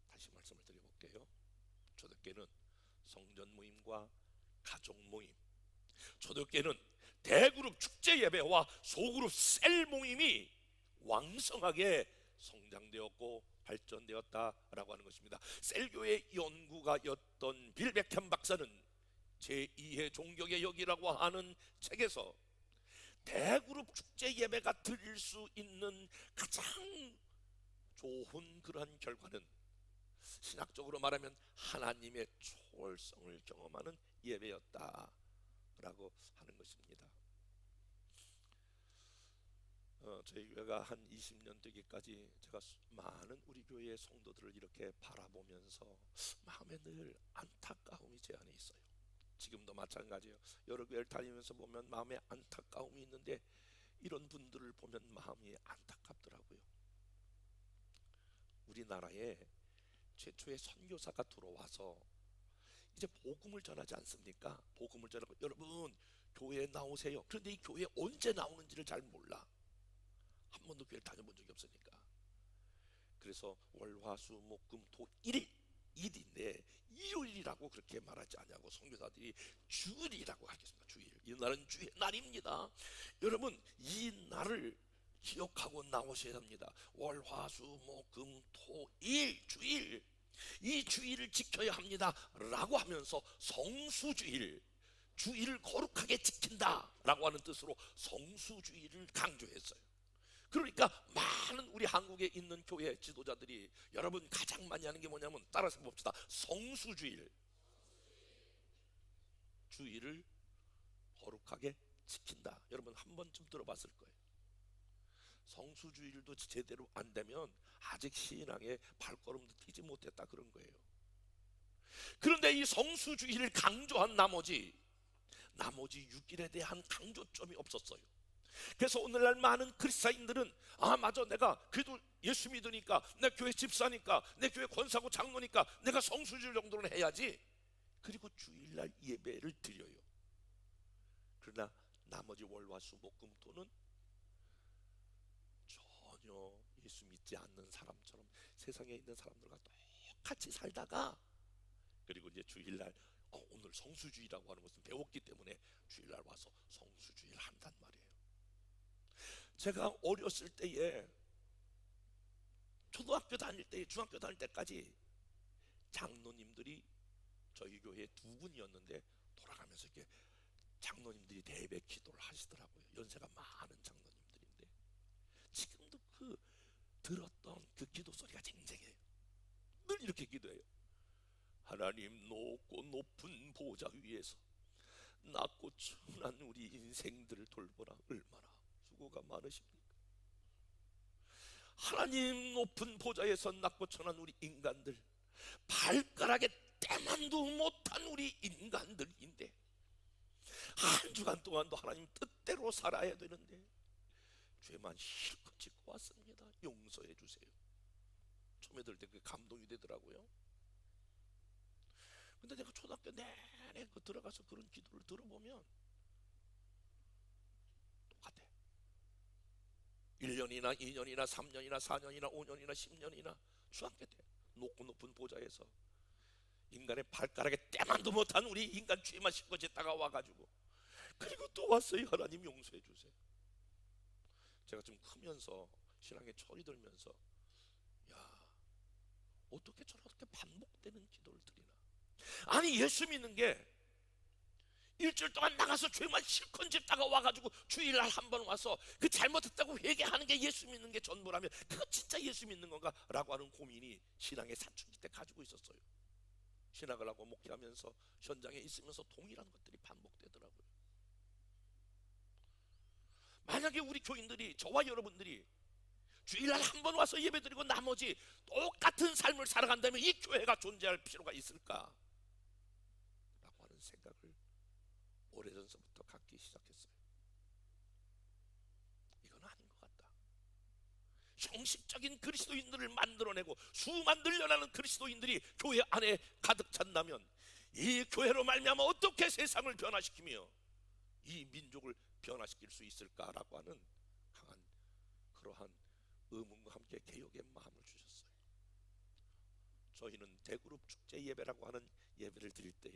다시 말씀을 드려볼게요. 초대교회는 성전 모임과 가족 모임, 초대교회는 대그룹 축제 예배와 소그룹 셀 모임이 왕성하게 성장되었고 발전되었다라고 하는 것입니다. 셀교의 연구가였던 빌 베켄 박사는 제2의 종교의 역이라고 하는 책에서 대그룹 축제 예배가 드릴 수 있는 가장 좋은 그러한 결과는 신학적으로 말하면 하나님의 초월성을 경험하는 예배였다라고 하는 것입니다. 저희 교회가 한 20년 되기까지 제가 많은 우리 교회의 성도들을 이렇게 바라보면서 마음에 늘 안타까움이 제 안에 있어요. 지금도 마찬가지예요. 여러 교회를 다니면서 보면 마음에 안타까움이 있는데 이런 분들을 보면 마음이 안타깝더라고요. 우리나라에 최초의 선교사가 들어와서 이제 복음을 전하지 않습니까? 복음을 전하고 여러분 교회에 나오세요. 그런데 이 교회에 언제 나오는지를 잘 몰라. 한 번도 교회를 다녀본 적이 없으니까. 그래서 월화수목금토 1일 일인데 일요일이라고 그렇게 말하지 않냐고 성교사들이 주일이라고 하겠습니다. 주일. 이 날은 주의 날입니다. 여러분 이 날을 기억하고 나오셔야 합니다. 월화수목금토일 주일, 이 주일을 지켜야 합니다 라고 하면서 성수주일, 주일을 거룩하게 지킨다 라고 하는 뜻으로 성수주일을 강조했어요. 그러니까 많은 우리 한국에 있는 교회 지도자들이 여러분 가장 많이 하는 게 뭐냐면, 따라서 봅시다. 성수주일, 주일을 거룩하게 지킨다. 여러분 한 번쯤 들어봤을 거예요. 성수주일도 제대로 안 되면 아직 신앙의 발걸음도 뛰지 못했다 그런 거예요. 그런데 이 성수주일을 강조한 나머지 6일에 대한 강조점이 없었어요. 그래서 오늘날 많은 그리스도인들은 맞아, 내가 그래도 예수 믿으니까, 내 교회 집사니까, 내 교회 권사고 장로니까 내가 성수주일 정도는 해야지, 그리고 주일날 예배를 드려요. 그러나 나머지 월화수목금토는 전혀 예수 믿지 않는 사람처럼 세상에 있는 사람들과 똑같이 살다가, 그리고 이제 주일날 오늘 성수주일이라고 하는 것은 배웠기 때문에 주일날 와서 성수주일 한단 말이에요. 제가 어렸을 때에, 초등학교 다닐 때, 중학교 다닐 때까지 장로님들이 저희 교회에 2분이었는데 돌아가면서 이렇게 장로님들이 대배 기도를 하시더라고요. 연세가 많은 장로님들인데 지금도 그 들었던 그 기도 소리가 쟁쟁해요. 늘 이렇게 기도해요. 하나님 높고 높은 보좌 위에서 낮고 천한 우리 인생들을 돌보라. 얼마나 수고가 많으십니까? 하나님 높은 보좌에서 낮고 천한 우리 인간들, 발가락에 때만도 못한 우리 인간들인데 한 주간 동안도 하나님 뜻대로 살아야 되는데 죄만 실컷 짓고 왔습니다. 용서해 주세요. 처음에 들을 때 그 감동이 되더라고요. 근데 내가 초등학교 내내 그 들어가서 그런 기도를 들어보면 똑같아. 1년이나 2년이나 3년이나 4년이나 5년이나 10년이나 중학교 때 높고 높은 보좌에서 인간의 발가락에 때만도 못한 우리 인간 죄만 싣고 짓다가 와가지고, 그리고 또 왔어요. 하나님 용서해 주세요. 제가 좀 크면서 신앙에 철이 들면서, 야, 어떻게 저렇게 반복되는 기도를 드리나. 아니, 예수 믿는 게 일주일 동안 나가서 죄만 실컷 짓다가 와가지고 주일날 한 번 와서 그 잘못했다고 회개하는 게 예수 믿는 게 전부라면 그거 진짜 예수 믿는 건가? 라고 하는 고민이 신앙의 사춘기 때 가지고 있었어요. 신학을 하고 목회하면서 현장에 있으면서 동일한 것들이 반복되더라고요. 만약에 우리 교인들이, 저와 여러분들이 주일날 한 번 와서 예배드리고 나머지 똑같은 삶을 살아간다면 이 교회가 존재할 필요가 있을까? 라고 하는 생각을 오래전서부터 갖기 시작했어요. 이건 아닌 것 같다. 형식적인 그리스도인들을 만들어내고 수만 늘려나는 그리스도인들이 교회 안에 가득 찼다면 이 교회로 말미암아 어떻게 세상을 변화시키며 이 민족을 변화시킬 수 있을까라고 하는 강한 그러한 의문과 함께 개혁의 마음을 주셨어요. 저희는 대그룹 축제 예배라고 하는 예배를 드릴 때에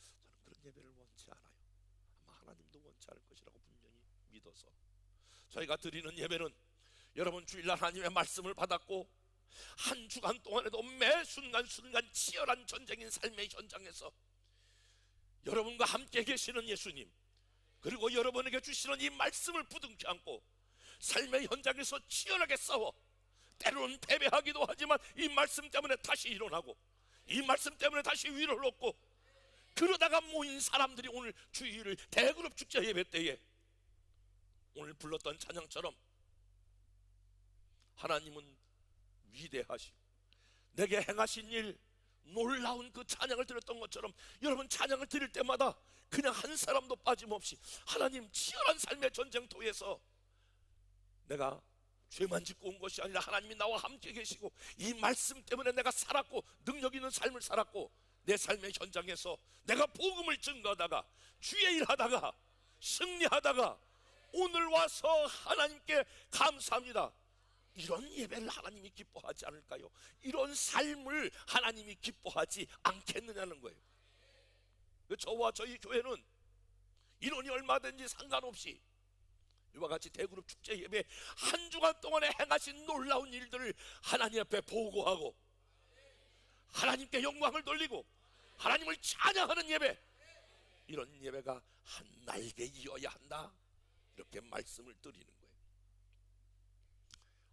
저는 그런 예배를 원치 않아요. 아마 하나님도 원치 않을 것이라고 분명히 믿어서 저희가 드리는 예배는, 여러분 주일날 하나님의 말씀을 받았고 한 주간 동안에도 매 순간순간 치열한 전쟁인 삶의 현장에서 여러분과 함께 계시는 예수님, 그리고 여러분에게 주시는 이 말씀을 부둥켜 안고 삶의 현장에서 치열하게 싸워 때로는 패배하기도 하지만 이 말씀 때문에 다시 일어나고 이 말씀 때문에 다시 위로를 얻고, 그러다가 모인 사람들이 오늘 주일을 대그룹 축제 예배 때에 오늘 불렀던 찬양처럼 하나님은 위대하시고 내게 행하신 일 놀라운 그 찬양을 드렸던 것처럼, 여러분 찬양을 드릴 때마다 그냥 한 사람도 빠짐없이 하나님 치열한 삶의 전쟁터에서 내가 죄만 짓고 온 것이 아니라 하나님이 나와 함께 계시고 이 말씀 때문에 내가 살았고 능력 있는 삶을 살았고 내 삶의 현장에서 내가 복음을 증거하다가 주의 일하다가 승리하다가 오늘 와서 하나님께 감사합니다, 이런 예배를 하나님이 기뻐하지 않을까요? 이런 삶을 하나님이 기뻐하지 않겠느냐는 거예요. 저와 저희 교회는 인원이 얼마든지 상관없이 이와 같이 대그룹 축제 예배 한 주간 동안에 행하신 놀라운 일들을 하나님 앞에 보고하고 하나님께 영광을 돌리고 하나님을 찬양하는 예배, 이런 예배가 한 날개 이어야 한다, 이렇게 말씀을 드리는 거예요.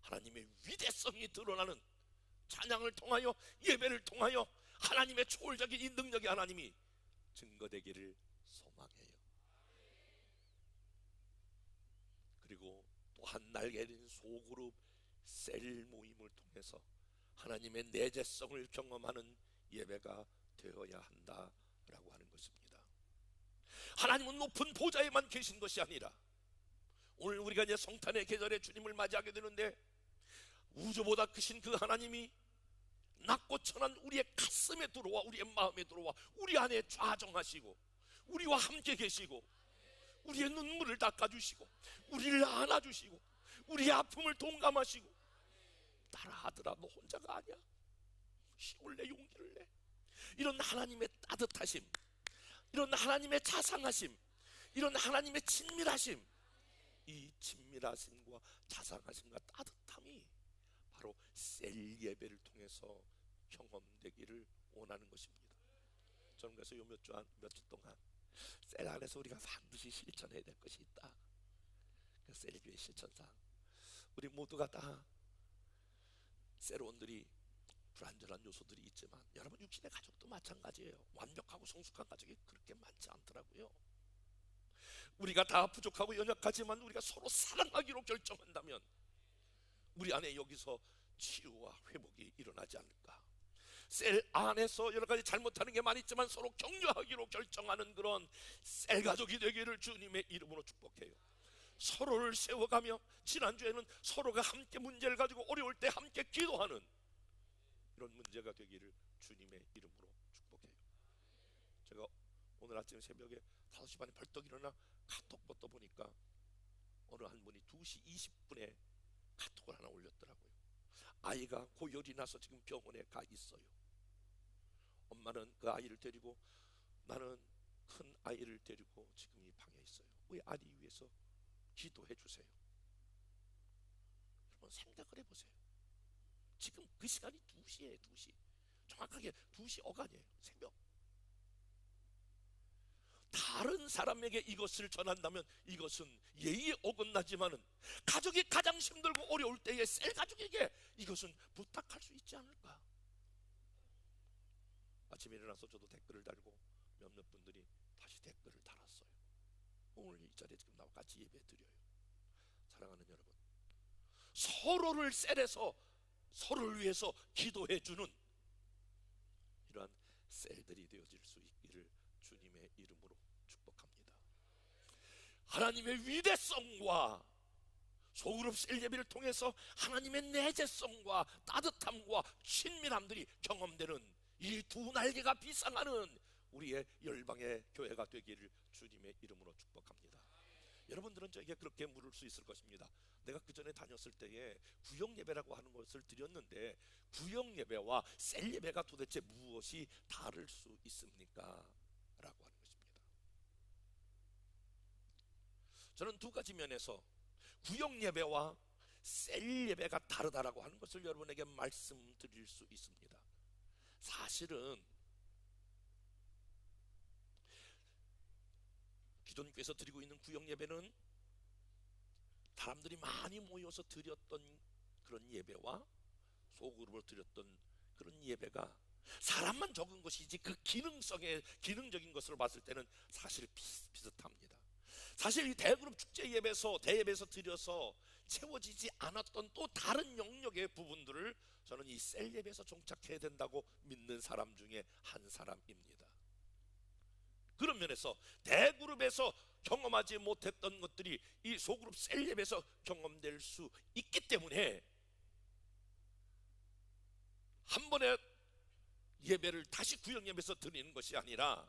하나님의 위대성이 드러나는 찬양을 통하여, 예배를 통하여 하나님의 초월적인 이 능력이 하나님이 증거되기를 소망해요. 그리고 또 한 날개인 소그룹 셀 모임을 통해서 하나님의 내재성을 경험하는 예배가 되어야 한다라고 하는 것입니다. 하나님은 높은 보좌에만 계신 것이 아니라, 오늘 우리가 이제 성탄의 계절에 주님을 맞이하게 되는데, 우주보다 크신 그 하나님이 낮고 천한 우리의 가슴에 들어와, 우리의 마음에 들어와 우리 안에 좌정하시고 우리와 함께 계시고 우리의 눈물을 닦아주시고 우리를 안아주시고 우리의 아픔을 동감하시고, 따라하더라 너 혼자가 아니야, 힘을 내, 용기를 내. 이런 하나님의 따뜻하심, 이런 하나님의 자상하심, 이런 하나님의 친밀하심, 이 친밀하심과 자상하심과 따뜻함이 바로 셀 예배를 통해서 경험되기를 원하는 것입니다. 저는 그래서 요 몇 주 동안 셀 안에서 우리가 반드시 실천해야 될 것이 있다. 그 셀교회 실천상 우리 모두가 다 셀원들이 불완전한 요소들이 있지만, 여러분 육신의 가족도 마찬가지예요. 완벽하고 성숙한 가족이 그렇게 많지 않더라고요. 우리가 다 부족하고 연약하지만 우리가 서로 사랑하기로 결정한다면 우리 안에 여기서 치유와 회복이 일어나지 않을까. 셀 안에서 여러 가지 잘못하는 게 많이 있지만 서로 격려하기로 결정하는 그런 셀 가족이 되기를 주님의 이름으로 축복해요. 서로를 세워가며, 지난주에는 서로가 함께 문제를 가지고 어려울 때 함께 기도하는 이런 문제가 되기를 주님의 이름으로 축복해요. 제가 오늘 아침 새벽에 5시 반에 벌떡 일어나 카톡부터 보니까 어느 한 분이 2시 20분에 카톡을 하나 올렸더라고요. 아이가 고열이 나서 지금 병원에 가 있어요. 엄마는 그 아이를 데리고, 나는 큰 아이를 데리고 지금 이 방에 있어요. 우리 아이 위해서 기도해 주세요. 여러분 생각을 해보세요. 지금 그 시간이 2시예요. 2시, 정확하게 2시 어간이에요. 새벽. 다른 사람에게 이것을 전한다면 이것은 예의에 어긋나지만은, 가족이 가장 힘들고 어려울 때에 셀 가족에게 이것은 부탁할 수 있지 않을까. 아침에 일어나서 저도 댓글을 달고 몇몇 분들이 다시 댓글을 달았어요. 오늘 이 자리에 지금 나와 같이 예배 드려요. 사랑하는 여러분, 서로를 셀에서 서로를 위해서 기도해주는 이러한 셀들이 되어질 수 있기를 주님의 이름으로 축복합니다. 하나님의 위대성과 소그룹 셀 예배를 통해서 하나님의 내재성과 따뜻함과 친밀함들이 경험되는 이 두 날개가 비상하는 우리의 열방의 교회가 되기를 주님의 이름으로 축복합니다. 여러분들은 저에게 그렇게 물을 수 있을 것입니다. 내가 그 전에 다녔을 때에 구역 예배라고 하는 것을 드렸는데, 구역 예배와 셀 예배가 도대체 무엇이 다를 수 있습니까? 라고 하는 것입니다. 저는 두 가지 면에서 구역 예배와 셀 예배가 다르다라고 하는 것을 여러분에게 말씀드릴 수 있습니다. 사실은 기존 교회에서 드리고 있는 구역 예배는 사람들이 많이 모여서 드렸던 그런 예배와 소그룹으로 드렸던 그런 예배가 사람만 적은 것이지, 그 기능적인 것으로 봤을 때는 사실 비슷합니다. 사실 이 대그룹 축제 예배에서, 대예배에서 드려서 채워지지 않았던 또 다른 영역의 부분들을 저는 이 셀 예배에서 정착해야 된다고 믿는 사람 중에 한 사람입니다. 그런 면에서 대그룹에서 경험하지 못했던 것들이 이 소그룹 셀 예배에서 경험될 수 있기 때문에 한 번에 예배를 다시 구역 예배에서 드리는 것이 아니라,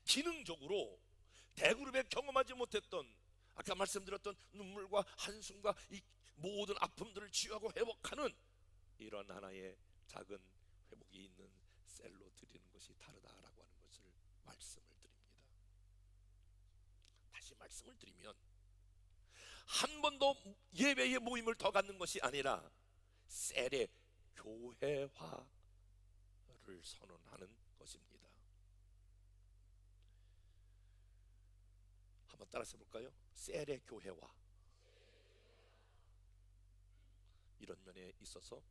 기능적으로 대그룹에 경험하지 못했던, 아까 말씀드렸던 눈물과 한숨과 이 모든 아픔들을 치유하고 회복하는 이런 하나의 작은 회복이 있는 셀로 드리는 것이 다르다라고 하는 것을 말씀을 드립니다. 다시 말씀을 드리면 한 번도 예배의 모임을 더 갖는 것이 아니라 셀의 교회화를 선언하는 것입니다. 한번 따라서 볼까요? 셀의 교회화. 이런 면에 있어서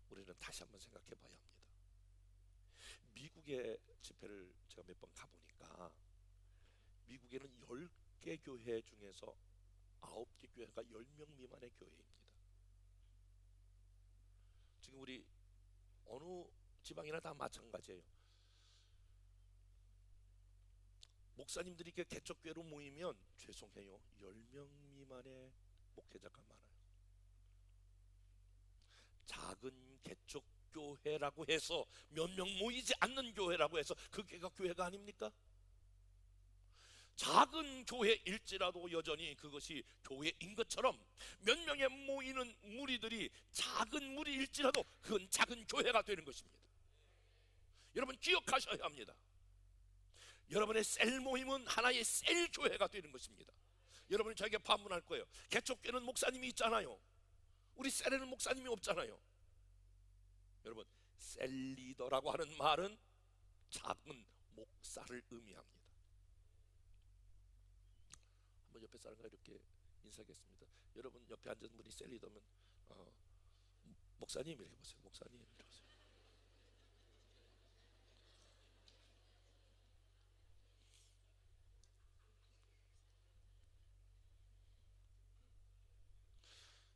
우리는 다시 한번 생각해 봐야 합니다. 미국의 집회를 제가 몇 번 가보니까 미국에는 10개 교회 중에서 9개 교회가 10명 미만의 교회입니다. 지금 우리 어느 지방이나 다 마찬가지예요. 목사님들이 이렇게 개척교회로 모이면 죄송해요, 10명 미만의 목회자가 많아요. 작은 개척교회라고 해서 몇 명 모이지 않는 교회라고 해서 그게가 교회가 아닙니까? 작은 교회일지라도 여전히 그것이 교회인 것처럼 몇 명에 모이는 무리들이 작은 무리일지라도 그건 작은 교회가 되는 것입니다. 여러분 기억하셔야 합니다. 여러분의 셀 모임은 하나의 셀 교회가 되는 것입니다. 여러분이 저에게 반문할 거예요. 개척교회는 목사님이 있잖아요. 우리 셀에는 목사님이 없잖아요. 여러분 셀 리더라고 하는 말은 작은 목사를 의미합니다. 한번 옆에 사람과 이렇게 인사하겠습니다. 여러분 옆에 앉은 분이 셀 리더면 목사님 이렇게 보세요. 목사님 이렇게 보세요.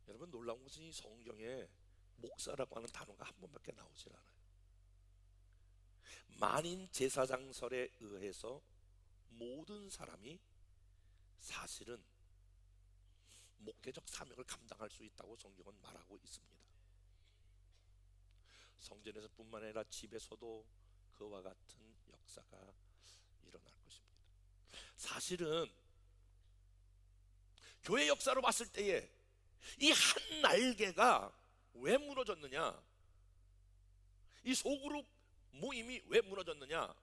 여러분 놀라운 것은 이 성경에 목사라고 하는 단어가 한 번밖에 나오질 않아요. 만인 제사장설에 의해서 모든 사람이 사실은 목회적 사명을 감당할 수 있다고 성경은 말하고 있습니다. 성전에서 뿐만 아니라 집에서도 그와 같은 역사가 일어날 것입니다. 사실은 교회 역사로 봤을 때에 이 한 날개가 왜 무너졌느냐, 이 소그룹 모임이 왜 무너졌느냐,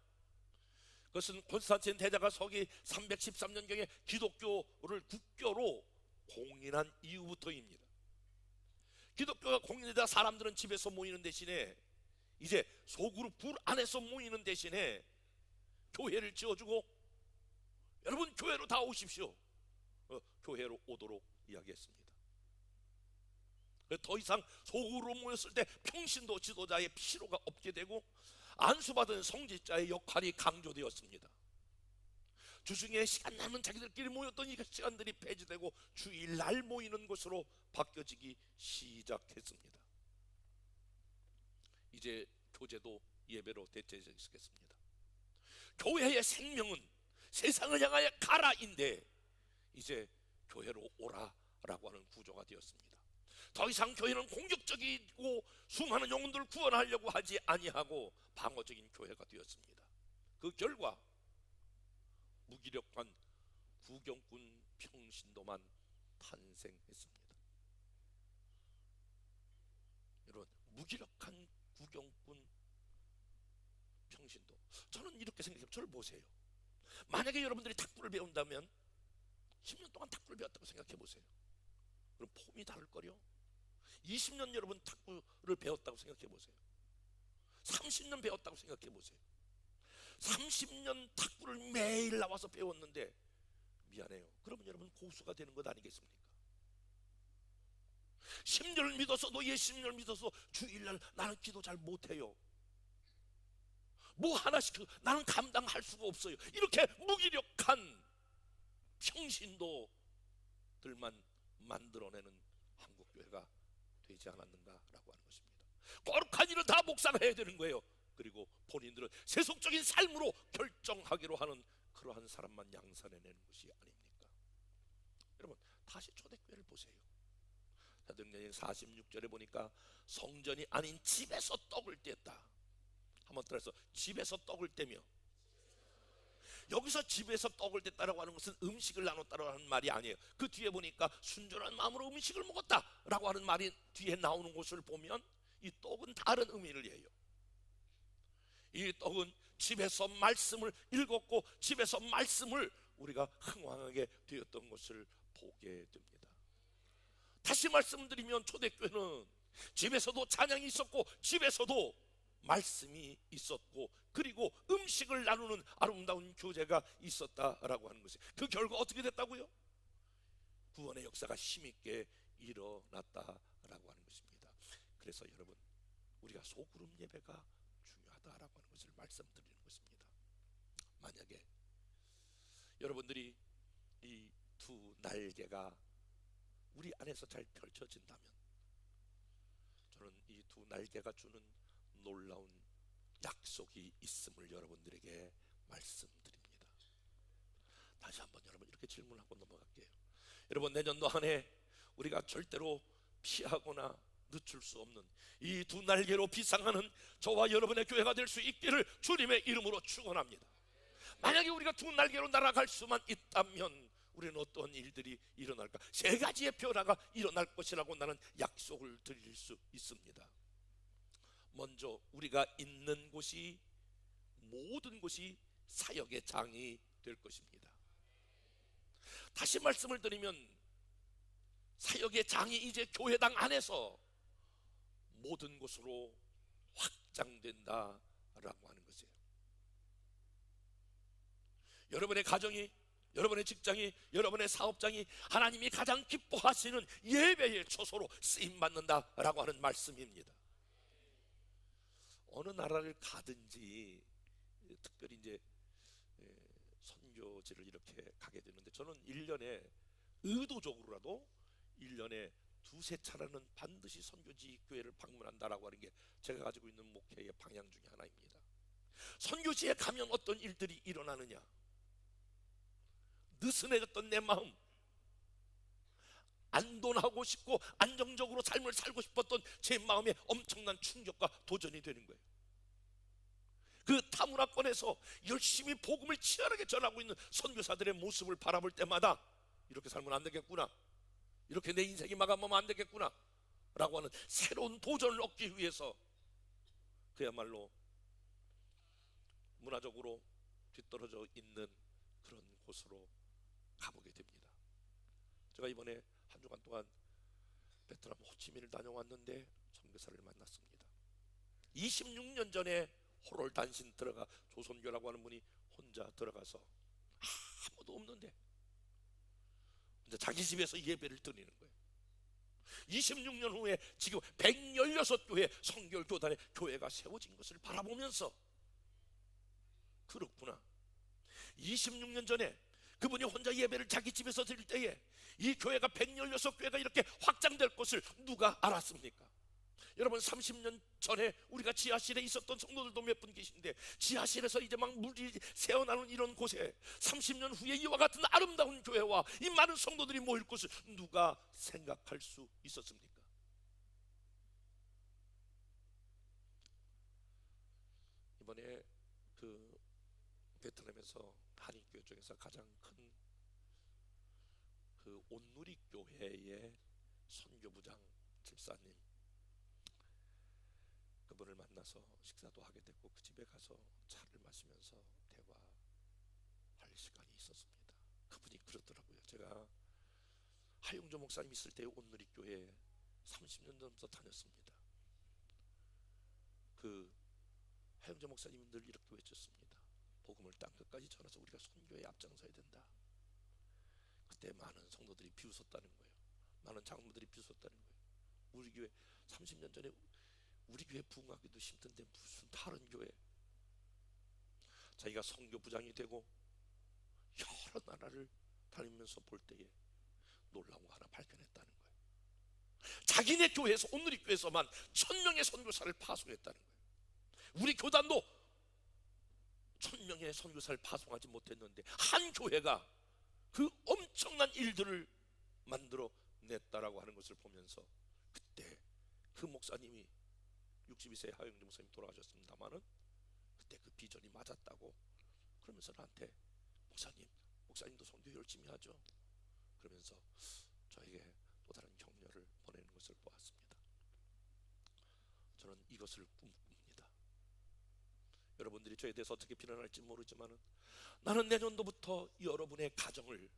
그것은 콘스탄틴 대제가 서기 313년경에 기독교를 국교로 공인한 이후부터입니다. 기독교가 공인되자 사람들은 집에서 모이는 대신에 이제 소그룹 불 안에서 모이는 대신에 교회를 지어주고 여러분 교회로 다 오십시오, 교회로 오도록 이야기했습니다. 더 이상 소그룹으로 모였을 때 평신도 지도자의 필요가 없게 되고 안수받은 성직자의 역할이 강조되었습니다. 주중에 시간 남은 자기들끼리 모였던 이 시간들이 폐지되고 주일날 모이는 것으로 바뀌어지기 시작했습니다. 이제 교제도 예배로 대체되겠습니다. 교회의 생명은 세상을 향하여 가라인데 이제 교회로 오라라고 하는 구조가 되었습니다. 더 이상 교회는 공격적이고 수많은 영혼들을 구원하려고 하지 아니하고 방어적인 교회가 되었습니다. 그 결과 무기력한 구경꾼 평신도만 탄생했습니다. 여러분 무기력한 구경꾼 평신도, 저는 이렇게 생각해요. 저를 보세요. 만약에 여러분들이 탁구를 배운다면 10년 동안 탁구를 배웠다고 생각해 보세요. 그럼 폼이 다를 거요. 20년 여러분 탁구를 배웠다고 생각해 보세요. 30년 배웠다고 생각해 보세요. 30년 탁구를 매일 나와서 배웠는데 미안해요, 그러면 여러분 고수가 되는 것 아니겠습니까? 10년을 믿어서도 10년을 믿어서 주일날 나는 기도 잘 못해요, 뭐 하나 시켜도 나는 감당할 수가 없어요, 이렇게 무기력한 평신도들만 만들어내는 한국교회가 되지 않았는가라고 하는 것입니다. 거룩한 일은 다 목사가 해야 되는 거예요. 그리고 본인들은 세속적인 삶으로 결정하기로 하는 그러한 사람만 양산해내는 것이 아닙니까? 여러분 다시 초대교회를 보세요. 사도행전 46절에 보니까 성전이 아닌 집에서 떡을 뗐다. 한번 따라서 집에서 떡을 떼며 여기서 집에서 떡을 댔다라고 하는 것은 음식을 나눴다라고 하는 말이 아니에요. 그 뒤에 보니까 순전한 마음으로 음식을 먹었다라고 하는 말이 뒤에 나오는 것을 보면 이 떡은 다른 의미를 해요. 이 떡은 집에서 말씀을 읽었고 집에서 말씀을 우리가 흥왕하게 되었던 것을 보게 됩니다. 다시 말씀드리면 초대교회는 집에서도 찬양이 있었고 집에서도 말씀이 있었고 그리고 음식을 나누는 아름다운 교제가 있었다라고 하는 것이에요. 그 결과 어떻게 됐다고요? 구원의 역사가 힘있게 일어났다라고 하는 것입니다. 그래서 여러분, 우리가 소그룹 예배가 중요하다라고 하는 것을 말씀드리는 것입니다. 만약에 여러분들이 이 두 날개가 우리 안에서 잘 펼쳐진다면 저는 이 두 날개가 주는 놀라운 약속이 있음을 여러분들에게 말씀드립니다. 다시 한번 여러분 이렇게 질문하고 넘어갈게요. 여러분, 내년도 한 해 우리가 절대로 피하거나 늦출 수 없는 이 두 날개로 비상하는 저와 여러분의 교회가 될 수 있기를 주님의 이름으로 축원합니다. 만약에 우리가 두 날개로 날아갈 수만 있다면 우리는 어떤 일들이 일어날까? 세 가지의 변화가 일어날 것이라고 나는 약속을 드릴 수 있습니다. 먼저 우리가 있는 곳이 모든 곳이 사역의 장이 될 것입니다. 다시 말씀을 드리면 사역의 장이 이제 교회당 안에서 모든 곳으로 확장된다라고 하는 것이에요. 여러분의 가정이, 여러분의 직장이, 여러분의 사업장이 하나님이 가장 기뻐하시는 예배의 초소로 쓰임받는다라고 하는 말씀입니다. 어느 나라를 가든지 특별히 이제 선교지를 이렇게 가게 되는데 저는 1년에 의도적으로라도 1년에 두세 차례는 반드시 선교지 교회를 방문한다라고 하는 게 제가 가지고 있는 목회의 방향 중에 하나입니다. 선교지에 가면 어떤 일들이 일어나느냐? 느슨해졌던 내 마음, 안돈하고 싶고 안정적으로 삶을 살고 싶었던 제 마음에 엄청난 충격과 도전이 되는 거예요. 그 타문화권에서 열심히 복음을 치열하게 전하고 있는 선교사들의 모습을 바라볼 때마다 이렇게 살면 안 되겠구나, 이렇게 내 인생이 마감하면 안 되겠구나 라고 하는 새로운 도전을 얻기 위해서 그야말로 문화적으로 뒤떨어져 있는 그런 곳으로 가보게 됩니다. 제가 이번에 한 주간 동안 베트남 호치민을 다녀왔는데 선교사를 만났습니다. 26년 전에 호롤 단신 들어가 조선교라고 하는 분이 혼자 들어가서 아무도 없는데 이제 자기 집에서 예배를 드리는 거예요. 26년 후에 지금 116교회 성결교단의 교회가 세워진 것을 바라보면서 그렇구나, 26년 전에 그분이 혼자 예배를 자기 집에서 드릴 때에 이 교회가 116교회가 이렇게 확장될 것을 누가 알았습니까? 여러분, 30년 전에 우리가 지하실에 있었던 성도들도 몇 분 계신데 지하실에서 이제 막 물이 새어나는 이런 곳에 30년 후에 이와 같은 아름다운 교회와 이 많은 성도들이 모일 것을 누가 생각할 수 있었습니까? 이번에 그 베트남에서 한인교회 중에서 가장 큰 그 온누리 교회의 선교부장 집사님, 그분을 만나서 식사도 하게 됐고 그 집에 가서 차를 마시면서 대화할 시간이 있었습니다. 그분이 그러더라고요. 제가 하용조 목사님 있을 때 온누리 교회 30년 전부터 다녔습니다. 그 하용조 목사님은 늘 이렇게 외쳤습니다. 복음을 땅 끝까지 전해서 우리가 선교에 앞장서야 된다. 그때 많은 성도들이 비웃었다는 거예요. 많은 장로들이 비웃었다는 거예요. 우리 교회 30년 전에 우리 교회 부흥하기도 힘든데 무슨 다른 교회. 자기가 선교부장이 되고 여러 나라를 다니면서 볼 때에 놀라운 거 하나 발견했다는 거예요. 자기네 교회에서, 온누리 교회에서만 1000명의 선교사를 파송했다는 거예요. 우리 교단도 1000명의 선교사를 파송하지 못했는데 한 교회가 그 엄청난 일들을 만들어 냈다라고 하는 것을 보면서 그때 그 목사님이 62세 하영주 목사님 돌아가셨습니다만은 그때 그 비전이 맞았다고 그러면서 나한테 목사님도 선교 열심히 하죠. 그러면서 저에게 또 다른 격려를 보내는 것을 보았습니다. 저는 이것을 꿈꿉니다. 여러분들이 저에 대해서 어떻게 비난할지 모르지만 나는 내년도부터 여러분의 가정을,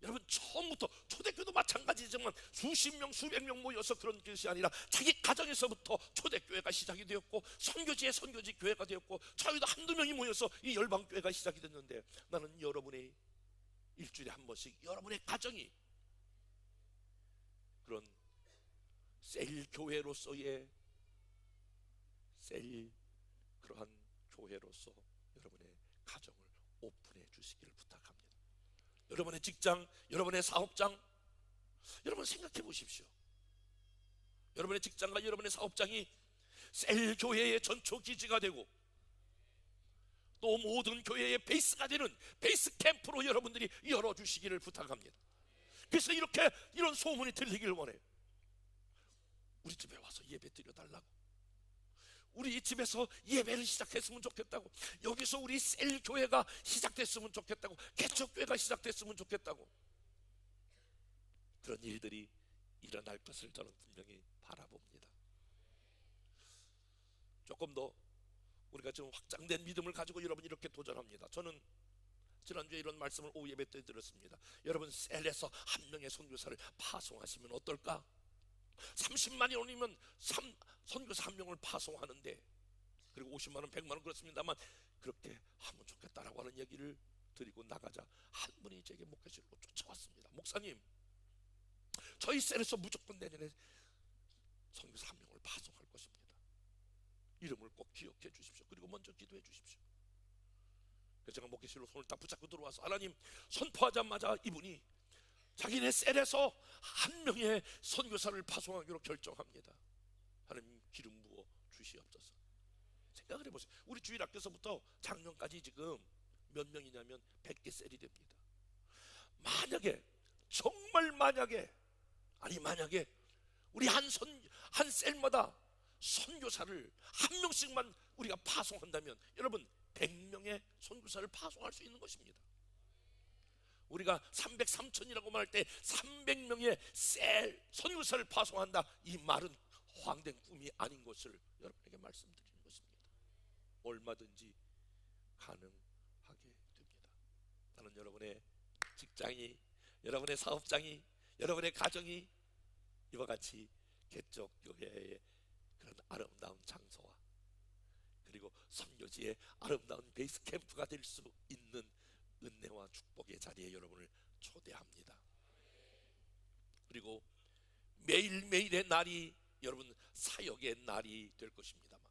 여러분 처음부터, 초대교회도 마찬가지지만 수십 명 수백 명 모여서 그런 것이 아니라 자기 가정에서부터 초대교회가 시작이 되었고 선교지에 선교지 교회가 되었고 저희도 한두 명이 모여서 이 열방교회가 시작이 됐는데, 나는 여러분의 일주일에 한 번씩 여러분의 가정이 그런 셀 교회로서의 그러한 교회로서 여러분의 가정을 오픈해 주시기를 부탁합니다. 여러분의 직장, 여러분의 사업장, 여러분 생각해 보십시오. 여러분의 직장과 여러분의 사업장이 셀 교회의 전초 기지가 되고 또 모든 교회의 베이스가 되는 베이스 캠프로 여러분들이 열어주시기를 부탁합니다. 그래서 이런 소문이 들리길 원해요. 우리 집에 와서 예배 드려달라고, 우리 집에서 예배를 시작했으면 좋겠다고, 여기서 우리 셀 교회가 시작됐으면 좋겠다고, 개척교회가 시작됐으면 좋겠다고, 그런 일들이 일어날 것을 저는 분명히 바라봅니다. 조금 더 우리가 지금 확장된 믿음을 가지고 여러분 이렇게 도전합니다. 저는 지난주에 이런 말씀을 오후 예배 때 들었습니다. 여러분 셀에서 한 명의 선교사를 파송하시면 어떨까? 30만이 올리면 선교사 한 명을 파송하는데, 그리고 50만 원, 100만 원 그렇습니다만 그렇게 하면 좋겠다라고 하는 얘기를 드리고 나가자 한 분이 제게 목회실로 쫓아왔습니다. 목사님, 저희 셀에서 무조건 내년에 선교사 한 명을 파송할 것입니다. 이름을 꼭 기억해 주십시오. 그리고 먼저 기도해 주십시오. 그래서 제가 목회실로 손을 딱 붙잡고 들어와서 하나님 선포하자마자 이분이 자기네 셀에서 한 명의 선교사를 파송하기로 결정합니다. 하나님 기름 부어 주시옵소서. 생각을 해보세요. 우리 주일학교에서부터 작년까지 지금 몇 명이냐면 100개 셀이 됩니다. 만약에 정말 만약에 우리 한 셀마다 선교사를 한 명씩만 우리가 파송한다면 여러분 100명의 선교사를 파송할 수 있는 것입니다. 우리가 300~3천이라고 말할 때 300명의 셀 선교사를 파송한다, 이 말은 허황된 꿈이 아닌 것을 여러분에게 말씀드리는 것입니다. 얼마든지 가능하게 됩니다. 나는 여러분의 직장이, 여러분의 사업장이, 여러분의 가정이 이와 같이 개척교회의 그런 아름다운 장소와 그리고 선교지의 아름다운 베이스 캠프가 될 수 있는 은혜와 축복의 자리에 여러분을 초대합니다. 그리고 매일매일의 날이 여러분 사역의 날이 될 것입니다만,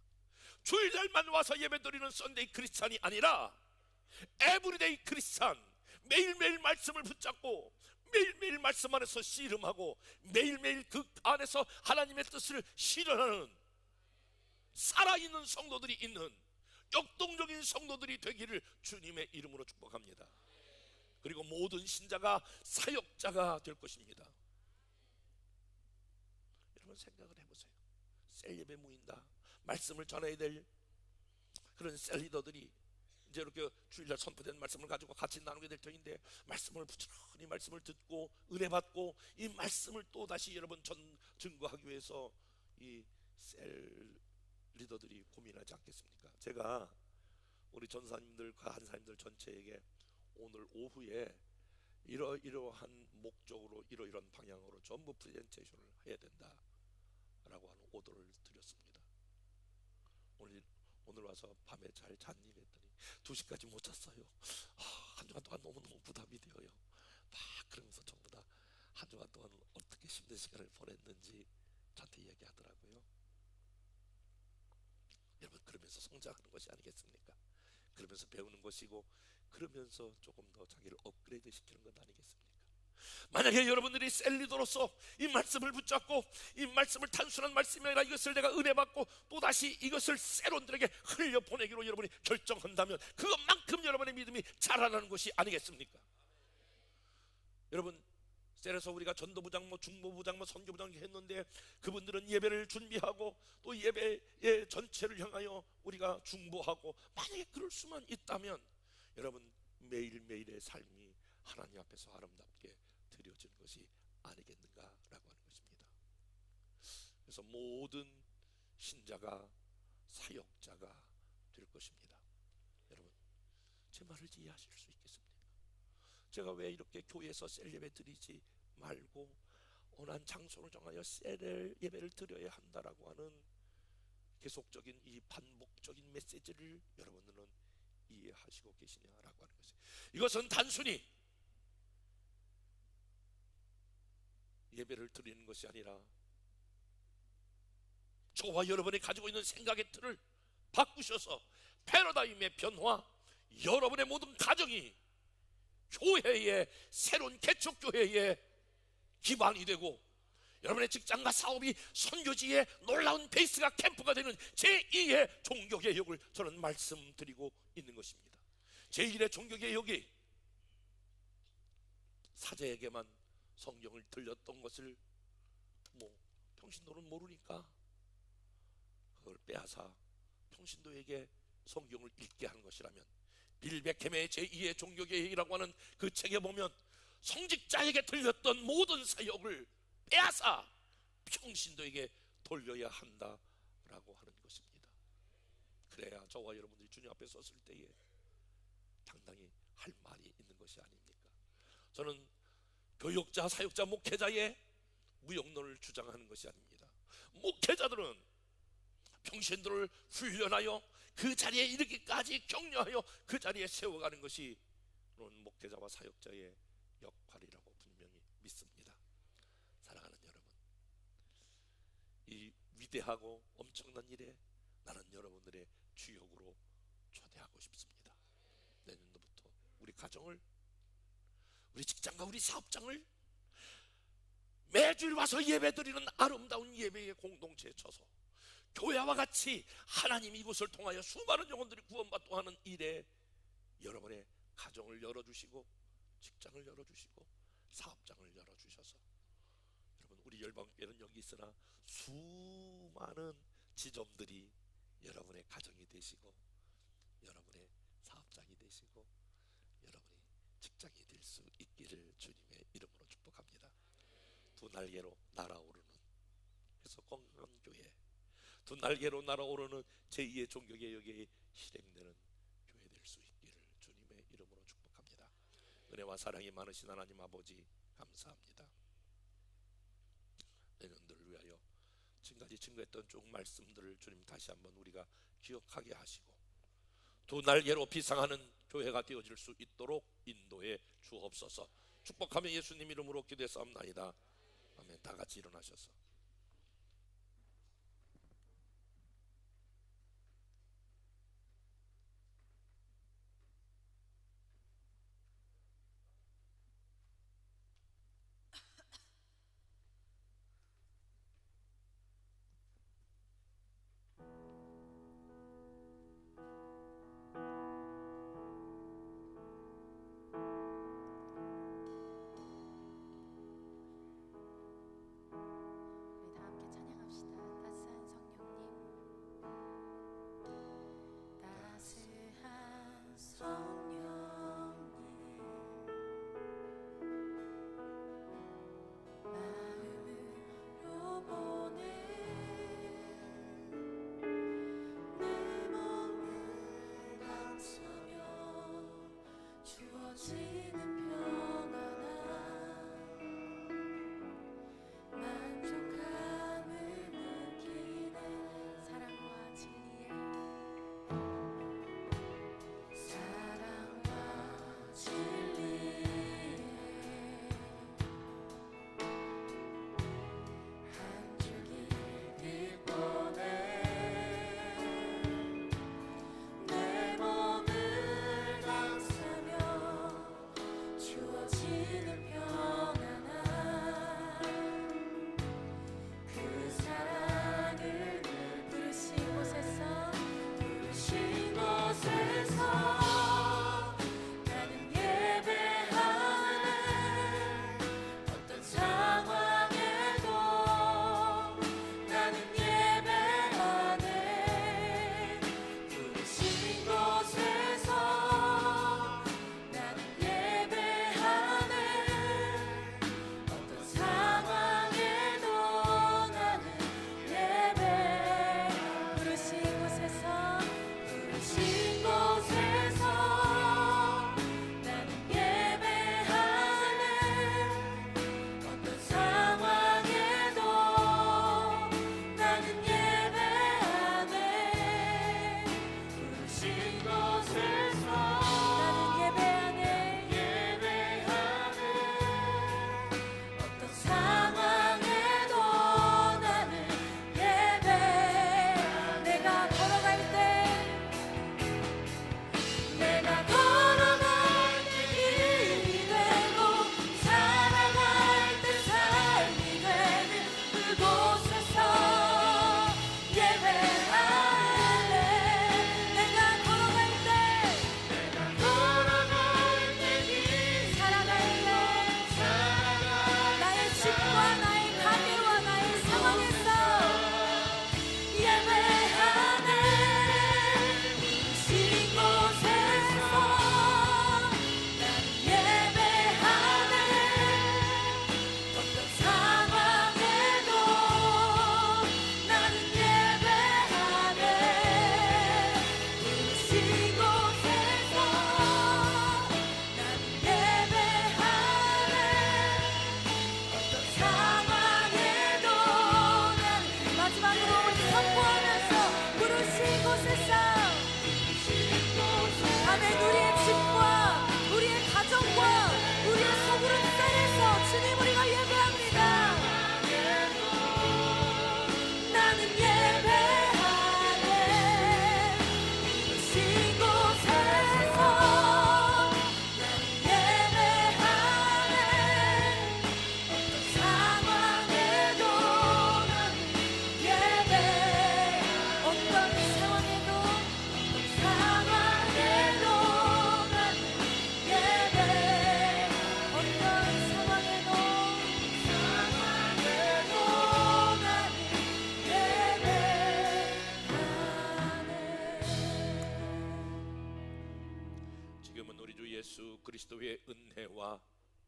주일날만 와서 예배드리는 썬데이 크리스찬이 아니라 에브리데이 크리스찬, 매일매일 말씀을 붙잡고 매일매일 말씀 안에서 씨름하고 매일매일 그 안에서 하나님의 뜻을 실현하는 살아있는 성도들이 있는 역동적인 성도들이 되기를 주님의 이름으로 축복합니다. 그리고 모든 신자가 사역자가 될 것입니다. 여러분 생각을 해보세요. 셀 예배 모인다, 말씀을 전해야 될 그런 셀 리더들이 이제 이렇게 주일날 선포된 말씀을 가지고 같이 나누게 될 터인데, 말씀을 부지런히 말씀을 듣고 은혜 받고 이 말씀을 또 다시 여러분 증거하기 위해서 이 셀 리더들이 고민하지 않겠습니까? 제가 우리 전사님들과 한사님들 전체에게 오늘 오후에 이러한 목적으로 이러이러한 방향으로 전부 프레젠테이션을 해야 된다라고 하는 오더를 드렸습니다. 오늘 와서 밤에 잘 잤니? 했더니 2시까지 못 잤어요. 한 주간 동안 너무너무 부담이 되어요. 막 그러면서 전부 다 한 주간 동안 어떻게 힘든 시간을 보냈는지 저한테 얘기하더라고요. 여러분 그러면서 성장하는 것이 아니겠습니까? 그러면서 배우는 것이고 그러면서 조금 더 자기를 업그레이드 시키는 것 아니겠습니까? 만약에 여러분들이 셀리더로서 이 말씀을 붙잡고 이 말씀을 단순한 말씀이 아니라 이것을 내가 은혜 받고 또다시 이것을 세론들에게 흘려보내기로 여러분이 결정한다면 그것만큼 여러분의 믿음이 자라나는 것이 아니겠습니까? 여러분 셀에서 우리가 전도부장, 중보부장, 선교부장 했는데 그분들은 예배를 준비하고 또 예배의 전체를 향하여 우리가 중보하고, 만약에 그럴 수만 있다면 여러분 매일매일의 삶이 하나님 앞에서 아름답게 드려지는 것이 아니겠는가라고 하는 것입니다. 그래서 모든 신자가 사역자가 될 것입니다. 여러분, 제 말을 이해하실 수 있겠습니까? 제가 왜 이렇게 교회에서 셀 예배 드리지 말고 원한 장소를 정하여 셀 예배를 드려야 한다라고 하는 계속적인 이 반복적인 메시지를 여러분들은 이해하시고 계시냐라고 하는 것이, 이것은 단순히 예배를 드리는 것이 아니라 저와 여러분이 가지고 있는 생각의 틀을 바꾸셔서 패러다임의 변화, 여러분의 모든 가정이 교회의 새로운 개척교회의 기반이 되고 여러분의 직장과 사업이 선교지의 놀라운 베이스가 캠프가 되는 제2의 종교개혁을 저는 말씀드리고 있는 것입니다. 제1의 종교개혁이 사제에게만 성경을 들렸던 것을 평신도는 모르니까 그걸 빼앗아 평신도에게 성경을 읽게 하는 것이라면, 빌 베켐의 제2의 종교개혁이라고 하는 그 책에 보면 성직자에게 들렸던 모든 사역을 빼앗아 평신도에게 돌려야 한다라고 하는 것입니다. 그래야 저와 여러분들이 주님 앞에 섰을 때에 당당히 할 말이 있는 것이 아닙니까? 저는 교역자, 사역자, 목회자의 무용론을 주장하는 것이 아닙니다. 목회자들은 평신도를 훈련하여 그 자리에 이르기까지 격려하여 그 자리에 세워가는 것이 목회자와 사역자의 역할이라고 분명히 믿습니다. 사랑하는 여러분, 이 위대하고 엄청난 일에 나는 여러분들의 주역으로 초대하고 싶습니다. 내년도부터 우리 가정을, 우리 직장과 우리 사업장을 매주일 와서 예배드리는 아름다운 예배의 공동체에 쳐서 교회와 같이 하나님 이곳을 통하여 수많은 영혼들이 구원받고 하는 일에 여러분의 가정을 열어주시고 직장을 열어주시고 사업장을 열어주셔서, 여러분, 우리 열방교회는 여기 있으나 수많은 지점들이 여러분의 가정이 되시고 여러분의 사업장이 되시고 여러분이 직장이 될 수 있기를 주님의 이름으로 축복합니다. 두 날개로 날아오르는, 그래서 건강한 교회, 두 날개로 날아오르는 제2의 종교개혁이 실행되는 교회 될 수 있기를 주님의 이름으로 축복합니다. 은혜와 사랑이 많으신 하나님 아버지, 감사합니다. 내년들을 위하여 지금까지 증거했던 쭉 말씀들을 주님 다시 한번 우리가 기억하게 하시고 두 날개로 비상하는 교회가 되어질 수 있도록 인도해 주옵소서. 축복하며 예수님 이름으로 기도했사옵나이다. 아멘. 다 같이 일어나셔서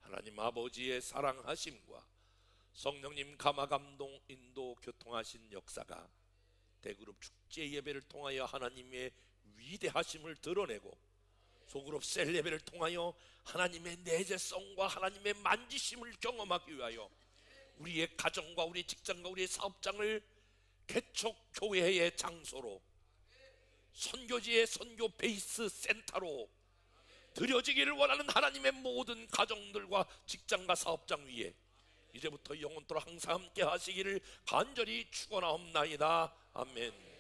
하나님 아버지의 사랑하심과 성령님 감화감동 인도 교통하신 역사가 대그룹 축제 예배를 통하여 하나님의 위대하심을 드러내고 소그룹 셀 예배를 통하여 하나님의 내재성과 하나님의 만지심을 경험하기 위하여 우리의 가정과 우리 직장과 우리의 사업장을 개척교회의 장소로, 선교지의 선교 베이스 센터로 드려지기를 원하는 하나님의 모든 가정들과 직장과 사업장 위에 이제부터 영원토록 항상 함께 하시기를 간절히 축원하옵나이다. 아멘.